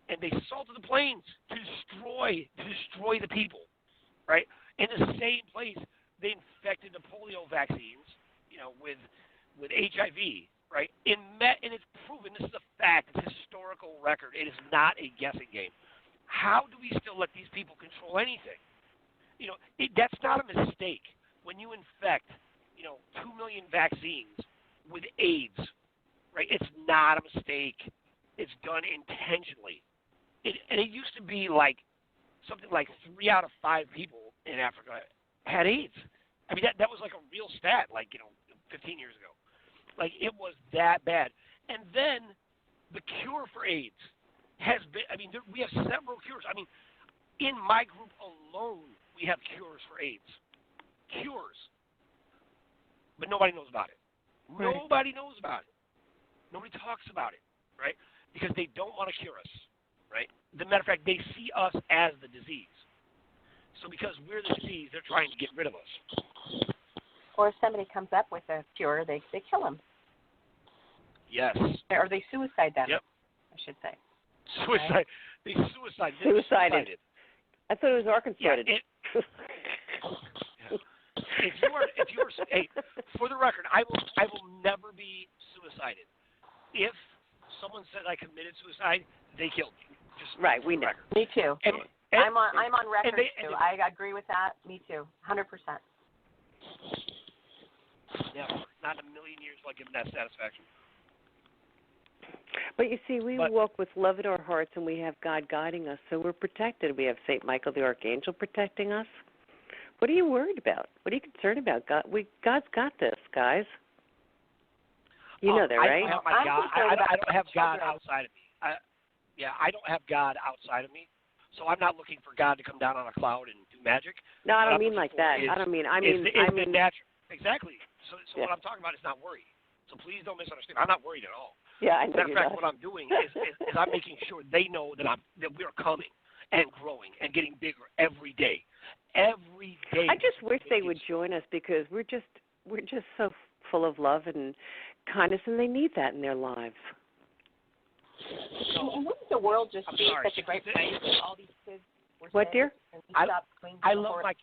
and they salted the plains to destroy the people, right? In the same place, they infected the polio vaccines, with HIV. Right? And it's proven. This is a fact. It's a historical record. It is not a guessing game. How do we still let these people control anything? That's not a mistake. When you infect, 2 million vaccines with AIDS, right? It's not a mistake. It's done intentionally. And it used to be like something like 3 out of 5 people in Africa had AIDS. I mean, that was like a real stat, 15 years ago. Like, it was that bad. And then the cure for AIDS has been, we have several cures. I mean, in my group alone, we have cures for AIDS. Cures. But nobody knows about it. Right. Nobody knows about it. Nobody talks about it, right? Because they don't want to cure us, right? As a matter of fact, they see us as the disease. So because we're the disease, they're trying to get rid of us. Or if somebody comes up with a cure, they kill them. Yes. Or they suicide them. Yep. I should say. Suicide. Right? They suicided. I thought it was Arkansas. Yeah, if you were, hey, for the record, I will never be suicided. If someone said I committed suicide, they killed me. Just right. We know. Me too. And I'm on record too. I agree with that. Me too. 100%. Never. Not in a million years will I give them that satisfaction. But you see, we walk with love in our hearts, and we have God guiding us, so we're protected. We have St. Michael the Archangel protecting us. What are you worried about? What are you concerned about? God's got this, guys. You know that, right? I don't have God outside of me. I don't have God outside of me, so I'm not looking for God to come down on a cloud and do magic. No, I don't mean like that. I mean natural. Exactly. So what I'm talking about is not worry. So please don't misunderstand. I'm not worried at all. Yeah, I know. As a matter of fact, what I'm doing is I'm making sure they know that we're coming and growing and getting bigger every day. Every day. I just wish they would join us because we're just so full of love and kindness, and they need that in their lives. So, and wouldn't the world just be such a great place with all these kids? What, dear? I love my.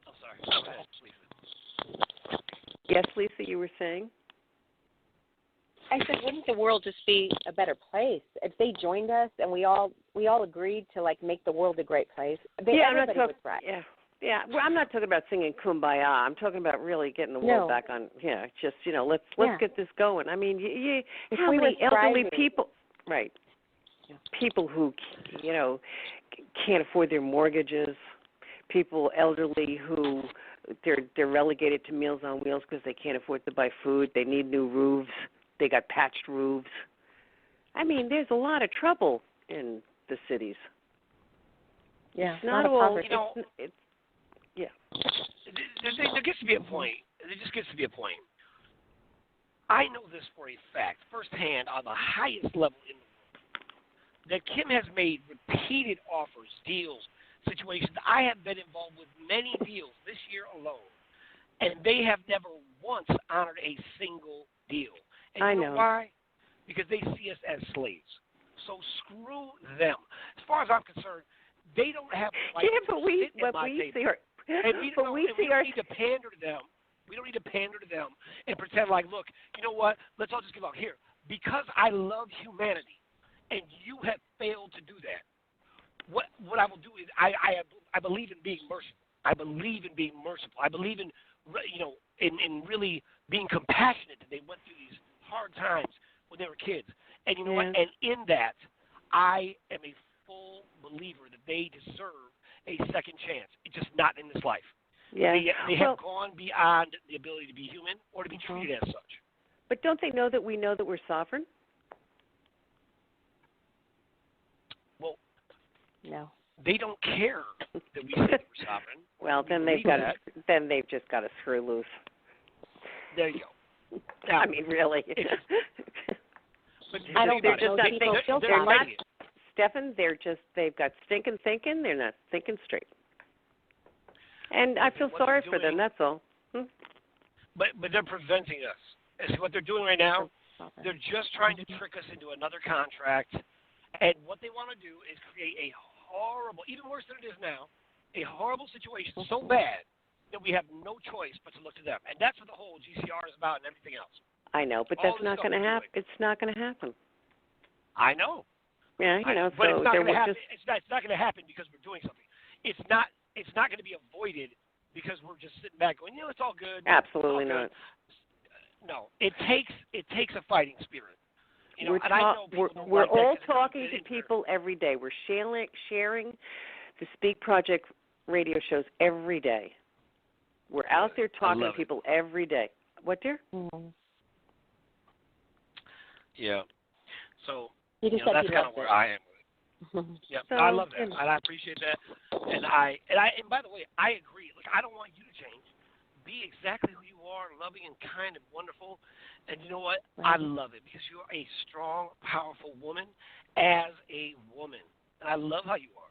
Oh, sorry. Go ahead, Lisa. Yes, Lisa, you were saying? I said, wouldn't the world just be a better place if they joined us and we all agreed to make the world a great place? Everybody would thrive. Yeah, Yeah, well, I'm not talking about singing Kumbaya. I'm talking about really getting the world back on. Yeah, just let's get this going. I mean, how many elderly people? Right. People who can't afford their mortgages. People elderly who they're relegated to Meals on Wheels because they can't afford to buy food. They need new roofs. They got patched roofs. I mean, there's a lot of trouble in the cities. Yeah, it's not all. There gets to be a point. There just gets to be a point. I know this for a fact, firsthand, on the highest level in the world, that Kim has made repeated offers, deals, situations. I have been involved with many deals this year alone, and they have never once honored a single deal. And you know why? Because they see us as slaves. So screw them. As far as I'm concerned, they don't have the right to sit at my table. We don't need to pander to them. We don't need to pander to them and pretend like, look, you know what? Let's all just give up here. Because I love humanity, and you have failed to do that. What I will do is I believe in being merciful. I believe in being merciful. I believe in in really being compassionate that they went through these hard times when they were kids. And you know what? And in that, I am a full believer that they deserve a second chance. It's just not in this life. Yeah. They have gone beyond the ability to be human or to be treated as such. But don't they know that we know that we're sovereign? Well, no. They don't care that we say that we're sovereign. Well, then they've just got to screw loose. There you go. Now, I mean, really. But I don't think they're not, Stefan, they've got stinking thinking. They're not thinking straight. And I feel sorry for them, that's all. But they're preventing us. And see what they're doing right now? They're just trying to trick us into another contract. And what they want to do is create a horrible, even worse than it is now, a horrible situation so bad that we have no choice but to look to them. And that's what the whole GCR is about and everything else. I know, but that's not going to happen. It's not going to happen. I know. Yeah, but so it's not going to happen. It's not going to happen because we're doing something. It's not going to be avoided because we're just sitting back going, it's all good. Absolutely not. No, it takes a fighting spirit. We're all talking to people every day. We're sharing the Speak Project radio shows every day. We're out there talking to people every day. What, dear? Mm-hmm. Yeah. So that's kind of where I am with it. Yeah, so, I love that, and I appreciate that. And by the way, I agree. Look, I don't want you to change. Be exactly who you are, loving and kind and wonderful. And you know what? I love it because you're a strong, powerful woman as a woman. And I love how you are.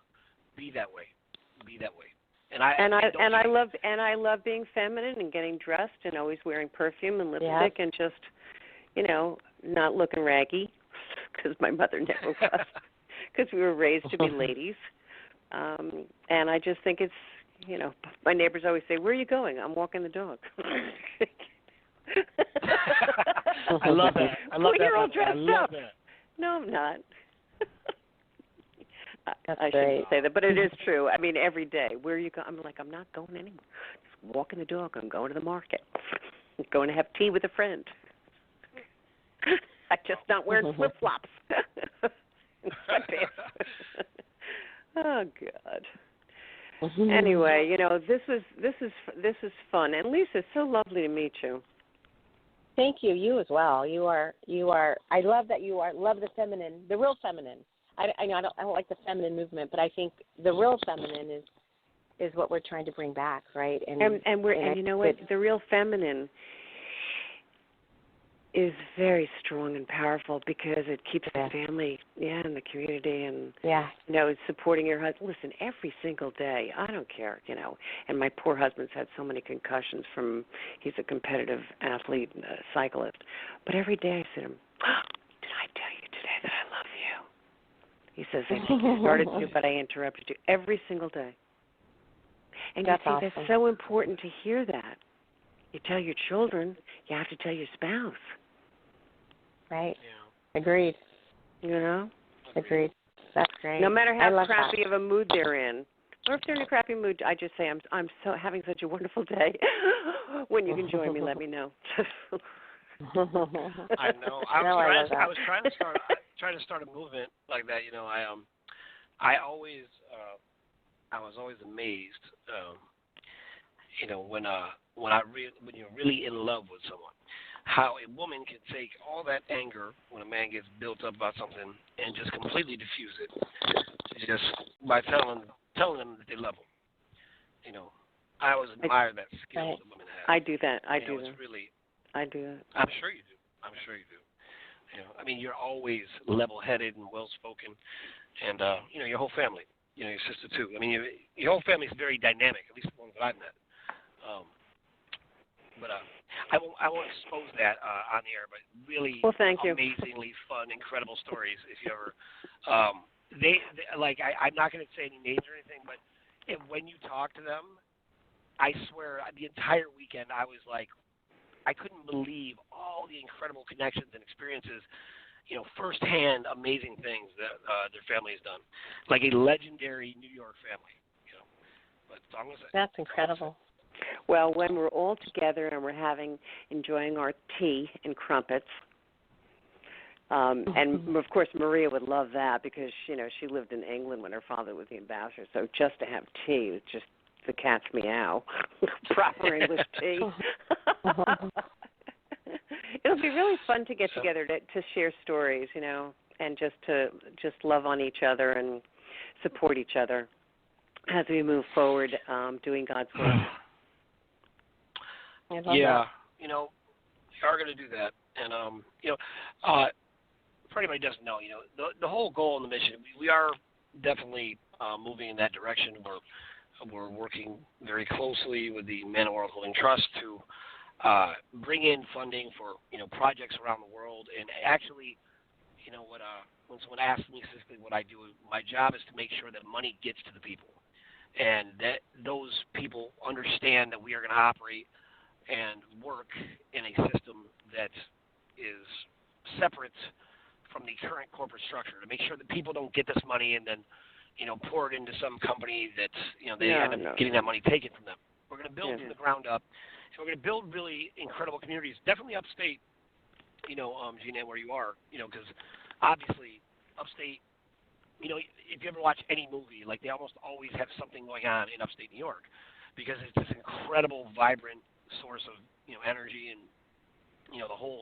Be that way. Be that way. And I love being feminine and getting dressed and always wearing perfume and lipstick and just, not looking raggy because my mother never was because we were raised to be ladies. And I just think it's, my neighbors always say, "Where are you going?" "I'm walking the dog." I love that. You're all dressed up. That. No, I'm not. I shouldn't say that, but it is true. I mean, every day. Where are you going? I'm like, I'm not going anywhere. Just walking the dog. I'm going to the market. I'm going to have tea with a friend. I'm just not wearing flip-flops. Oh, God. Anyway, this is fun. And Lisa, it's so lovely to meet you. Thank you. You as well. You are. I love that you are. Love the feminine, the real feminine. I know I don't like the feminine movement, but I think the real feminine is what we're trying to bring back, right? And you know what? The real feminine is very strong and powerful because it keeps the family, and the community, and supporting your husband. Listen, every single day, I don't care, And my poor husband's had so many concussions he's a competitive athlete, cyclist. But every day I said to him, "Did I tell you today that I love you?" He says, "I think you started to, but I interrupted you." Every single day. And that's awesome. That's so important to hear that. You tell your children, you have to tell your spouse. Right. Yeah. Agreed. Agreed. That's great. No matter how crappy of a mood they're in, Or if they're in a crappy mood, I just say I'm so having such a wonderful day. When you can join me, let me know. I know. I was trying to start a movement like that. I was always amazed. When you're really in love with someone, how a woman can take all that anger when a man gets built up about something and just completely diffuse it, just by telling them that they love them. I always admire that skill that women have. I do that. I do that. I'm sure you do. You're always level-headed and well-spoken, and your whole family. Your sister too. Your whole family is very dynamic. At least the ones that I've met. But I won't expose that on the air. But really, amazingly fun, incredible stories. If you ever, I'm not going to say any names or anything, but when you talk to them, I swear, the entire weekend I was like, I couldn't believe all the incredible connections and experiences. Firsthand, amazing things that their family has done, like a legendary New York family. But I'm gonna say that's incredible. Well, when we're all together and we're enjoying our tea and crumpets, and of course Maria would love that because she lived in England when her father was the ambassador. So just to have tea was just the cat's meow, proper English tea. It'll be really fun to get together to share stories, and just love on each other and support each other as we move forward, doing God's work. Yeah, you are going to do that, and for anybody who doesn't know, the whole goal and the mission, we are definitely moving in that direction. We're working very closely with the Manna World Holding Trust to bring in funding for projects around the world, and actually, when someone asks me specifically what I do, my job is to make sure that money gets to the people, and that those people understand that we are going to operate and work in a system that is separate from the current corporate structure, to make sure that people don't get this money and then pour it into some company that they end up getting that money taken from them. We're going to build from the ground up. So we're going to build really incredible communities, definitely upstate, Jeanne Ann, where you are, because obviously upstate, if you ever watch any movie, like they almost always have something going on in upstate New York, because it's this incredible, vibrant source of, energy, and, the whole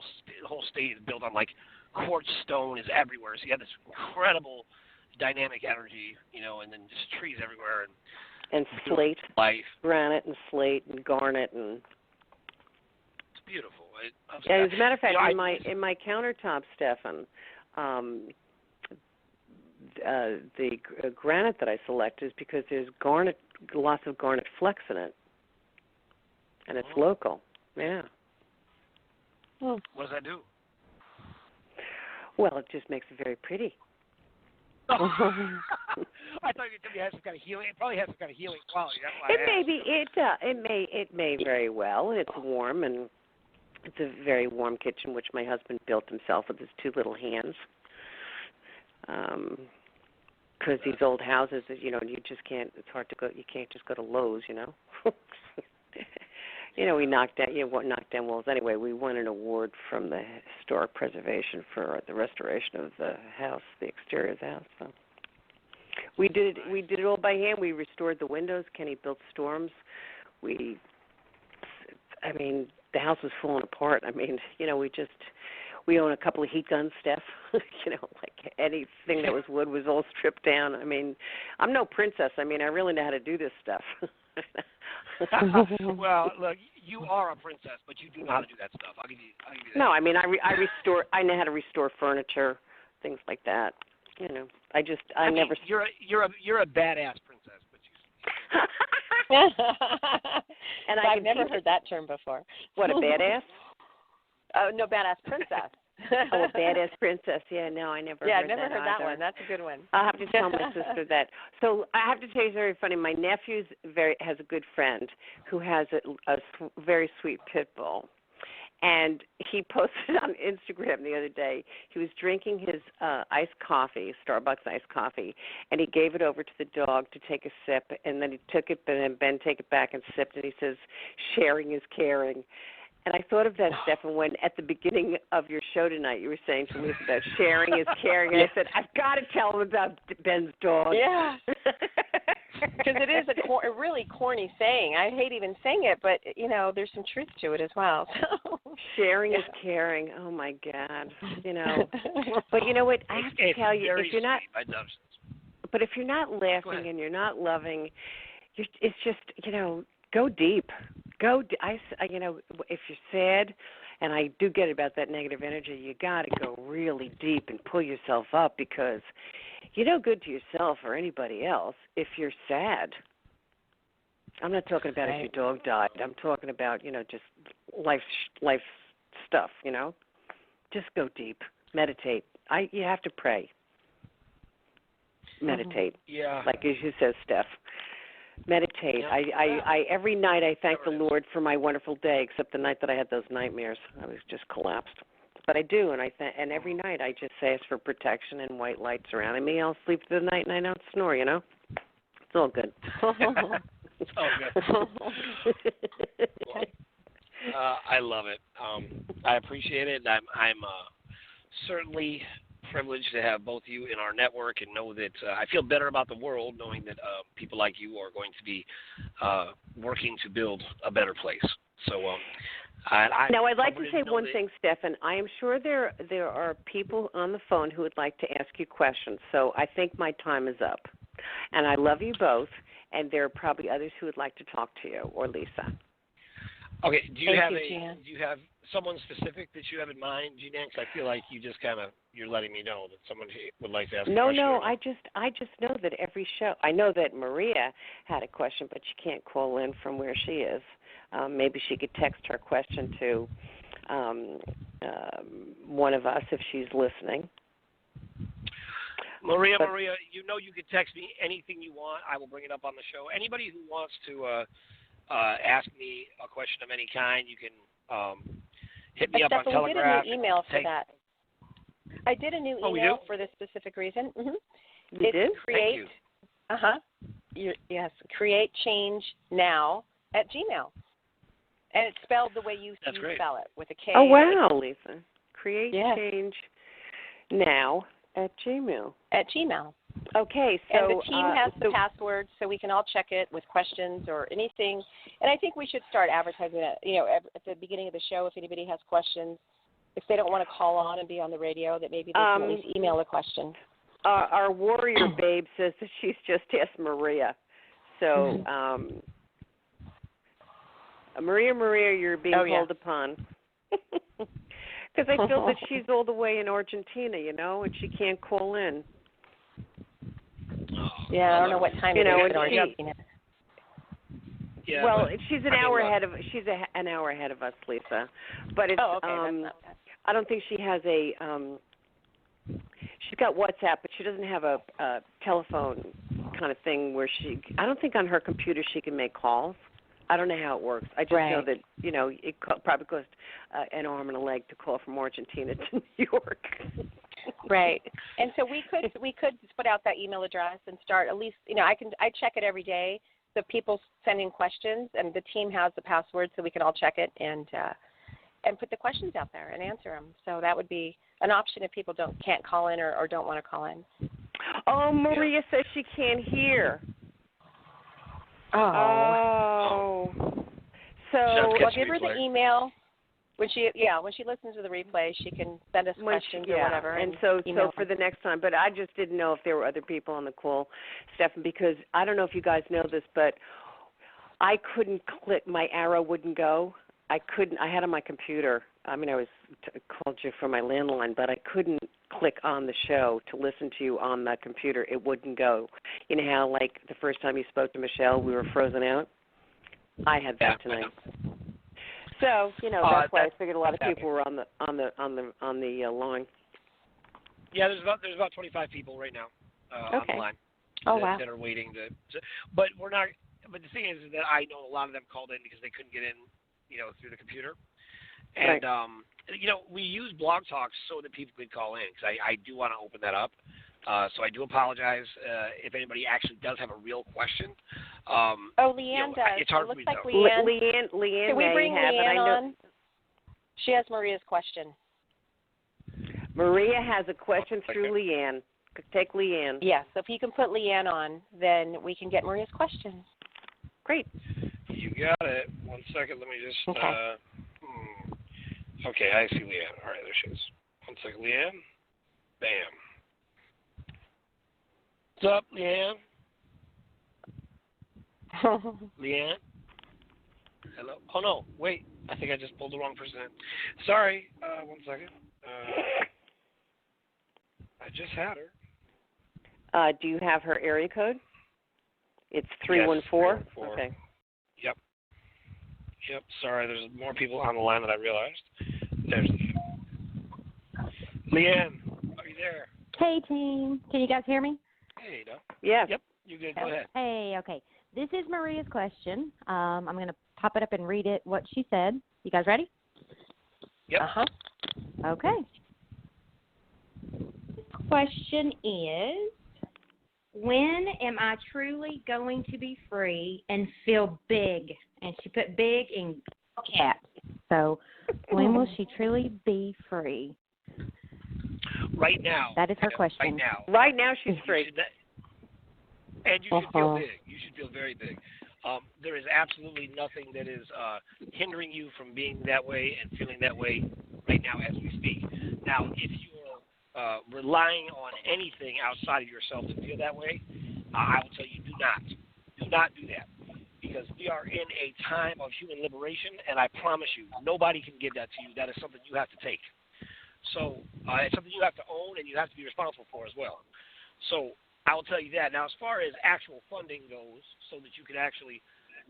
state is built on, like, quartz stone is everywhere, so you have this incredible dynamic energy, and then just trees everywhere. And slate, life. Granite and slate and garnet and... It's beautiful. As a matter of fact, in my countertop, Stefan, the granite that I select is because there's lots of garnet flecks in it, and it's local. Yeah. What does that do? Well, it just makes it very pretty. I thought you were telling me it has some kind of healing. It probably has some kind of healing quality. That's why it may very well. It's warm, and it's a very warm kitchen, which my husband built himself with his two little hands. Because these old houses, you just can't. It's hard to go. You can't just go to Lowe's, we knocked down walls. Anyway, we won an award from the Historic Preservation for the restoration of the house, the exterior of the house. So we did it all by hand. We restored the windows. Kenny built storms. The house was falling apart. We own a couple of heat guns, Steph. Like anything that was wood was all stripped down. I'm no princess. I really know how to do this stuff. Well, look, you are a princess, but you do know how to do that stuff. I'll give you that. No, I know how to restore furniture, things like that. You're a badass princess, but and I've never heard that term before. What, a badass? Oh, no, badass princess. Oh, a badass princess. Yeah, no, I never heard that. Yeah, I've never heard that one. That's a good one. I'll have to tell my sister that. So I have to tell you, it's very funny. My nephew has a good friend who has a very sweet pit bull. And he posted on Instagram the other day, he was drinking his iced coffee, Starbucks iced coffee, and he gave it over to the dog to take a sip, and then he took it, and then Ben take it back and sipped, and he says, sharing is caring. And I thought of that, Stefan, when at the beginning of your show tonight you were saying to me about sharing is caring, and I said, I've got to tell him about Ben's dog. Yeah. Because it is a really corny saying. I hate even saying it, but, you know, there's some truth to it as well. So. Sharing is caring. Oh, my God. You know. But you know what? I have to tell you, if you're not, but if you're not laughing and you're not loving, it's just, you know, go deep. You know, if you're sad, and I do get about that negative energy, you got to go really deep and pull yourself up, because you're no good to yourself or anybody else if you're sad. I'm not talking about if your dog died. I'm talking about, you know, just life stuff, you know. Just go deep. Meditate. You have to pray. Meditate. Yeah. Like as you said, Steph. Meditate. I every night I thank the Lord for my wonderful day, except the night that I had those nightmares. I was just collapsed. But I do, and and every night I just ask for protection and white light surrounding me. I'll sleep through the night and I don't snore, you know? It's all good. It's all good. Well, I love it. I appreciate it. I'm certainly privileged to have both of you in our network, and know that I feel better about the world knowing that people like you are going to be working to build a better place. So now, I'd like to say one thing, Stefan. I am sure there are people on the phone who would like to ask you questions, so I think my time is up. And I love you both, and there are probably others who would like to talk to you, or Lisa. Okay, do you have someone specific that you have in mind, Jeanne Ann? Because I feel like you're letting me know that someone would like to ask a question. No, I just know that every show, I know that Maria had a question, but she can't call in from where she is. Maybe she could text her question to one of us if she's listening. Maria, you know you can text me anything you want. I will bring it up on the show. Anybody who wants to ask me a question of any kind, you can hit me up on Telegraph. I did a new email for that. I did a new email for this specific reason. Mm-hmm. You did? Create. Yes, create change now at Gmail. And it's spelled the way you spell it, with a K. Oh, wow, Lisa. Create change now at Gmail. At Gmail. Okay, so and the team has the password, so we can all check it with questions or anything. And I think we should start advertising it, you know, at the beginning of the show. If anybody has questions, if they don't want to call on and be on the radio, that maybe they can at least email a question. Our warrior babe says that she's just asked Maria. So, Maria, you're being called upon. Because I feel that she's all the way in Argentina, you know, and she can't call in. Yeah, I don't know what time it is in Argentina. Yeah, well, she's an hour ahead of an hour ahead of us, Lisa. But it's that's not bad. I don't think she has a she's got WhatsApp, but she doesn't have a telephone kind of thing where I don't think on her computer she can make calls. I don't know how it works. I just know that, you know, it probably costs an arm and a leg to call from Argentina to New York. Right. And so we could put out that email address and start at least, you know, I check it every day. So if people send in questions, and the team has the password, so we can all check it and put the questions out there and answer them. So that would be an option if people can't call in or don't want to call in. Oh, Maria says she can't hear. Oh. So I'll give her the email. When she listens to the replay, she can send us questions or whatever. And so for the next time. But I just didn't know if there were other people on the call, Stefan, because I don't know if you guys know this, but I couldn't click. My arrow wouldn't go. I had on my computer. I mean, called you from my landline, but I couldn't click on the show to listen to you on the computer. It wouldn't go. You know how, like, the first time you spoke to Michelle, we were frozen out? I had that tonight. So, you know, that's why I figured a lot of people were on the line. Yeah, there's about 25 people right now on the line that are waiting but we're not. But the thing is that I know a lot of them called in because they couldn't get in, you know, through the computer. And, we use Blog Talk so that people could call in, because I do want to open that up. So I do apologize if anybody actually does have a real question. Leanne does. It's hard it looks for me, like though. Leanne Can we bring Leanne on? She has Maria's question. Maria has a question through Leanne. Take Leanne. Yes, so if you can put Leanne on, then we can get Maria's question. Great. You got it. 1 second. Let me just. Okay. Okay, I see Leanne. All right, there she is. 1 second, Leanne. Bam. What's up, Leanne? Leanne? Hello? Oh, no. Wait. I think I just pulled the wrong person in. Sorry. 1 second. I just had her. Do you have her area code? It's 314? Yes, 314. Okay. Yep. Sorry, there's more people on the line than I realized. There's Leanne. Are you there? Hey, team. Can you guys hear me? Hey, no. Yeah. Yep. You good? Go ahead. Hey, okay. This is Maria's question. I'm going to pop it up and read it, what she said. You guys ready? Yep. Okay. Question is, when am I truly going to be free and feel big? And she put big in caps. So when will she truly be free? Right now. That is her question. Right now. Right now she's free. And you should feel big. You should feel very big. There is absolutely nothing that is hindering you from being that way and feeling that way right now as we speak. Now, if you're relying on anything outside of yourself to feel that way, I will tell you, do not. Do not do that. Because we are in a time of human liberation, and I promise you, nobody can give that to you. That is something you have to take. So it's something you have to own and you have to be responsible for as well. So I will tell you that. Now, as far as actual funding goes, so that you can actually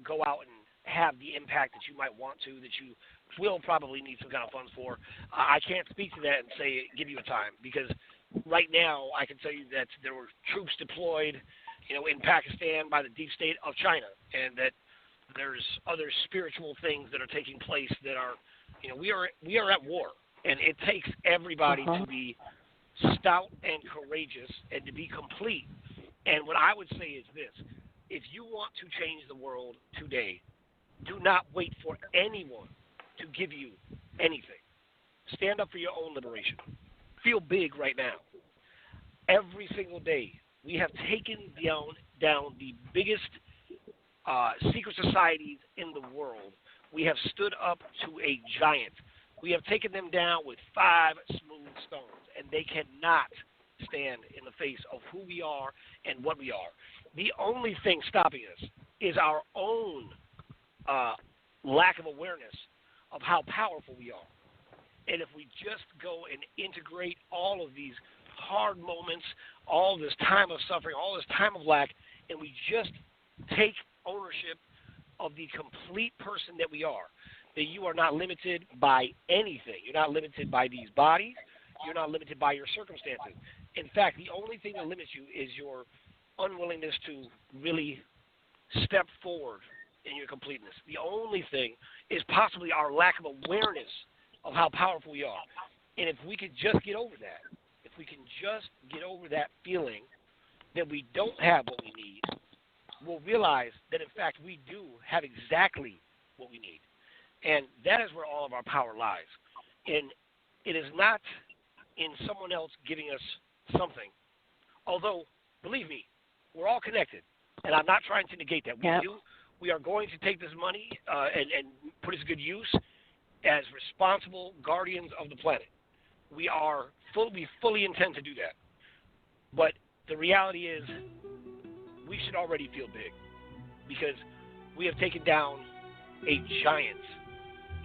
go out and have the impact that you might want to, that you will probably need some kind of funds for, I can't speak to that and say give you a time, because right now I can tell you that there were troops deployed in Pakistan by the deep state of China, and that there's other spiritual things that are taking place that are, we are at war, and it takes everybody to be stout and courageous and to be complete. And what I would say is this: if you want to change the world today, do not wait for anyone to give you anything. Stand up for your own liberation. Feel big right now. Every single day, we have taken down the biggest secret societies in the world. We have stood up to a giant. We have taken them down with 5 smooth stones, and they cannot stand in the face of who we are and what we are. The only thing stopping us is our own lack of awareness of how powerful we are. And if we just go and integrate all of these hard moments, all this time of suffering, all this time of lack, and we just take ownership of the complete person that we are, that you are not limited by anything. You're not limited by these bodies. You're not limited by your circumstances. In fact, the only thing that limits you is your unwillingness to really step forward in your completeness. The only thing is possibly our lack of awareness of how powerful we are. And if we could just get over that, if we can just get over that feeling that we don't have what we need, we'll realize that, in fact, we do have exactly what we need. And that is where all of our power lies. And it is not in someone else giving us something. Although, believe me, we're all connected. And I'm not trying to negate that. We are going to take this money and put it to good use as responsible guardians of the planet. We fully intend to do that. But the reality is, we should already feel big, because we have taken down a giant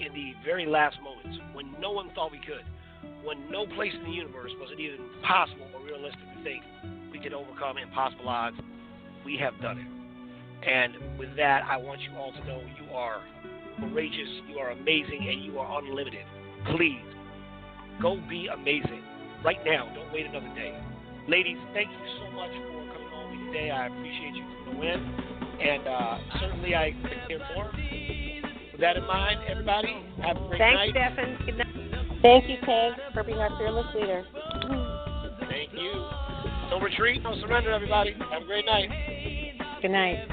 in the very last moments when no one thought we could, when no place in the universe was it even possible or realistic to think we could overcome impossible odds. We have done it. And with that, I want you all to know you are courageous, you are amazing, and you are unlimited. Please, go be amazing right now. Don't wait another day. Ladies, thank you so much for coming on with me today. I appreciate you for the win. And certainly I can hear more. With that in mind, everybody, have a great night. Thanks, Stephen. Good night. Thank you, Tank, for being our fearless leader. Thank you. No retreat, no surrender, everybody. Have a great night. Good night.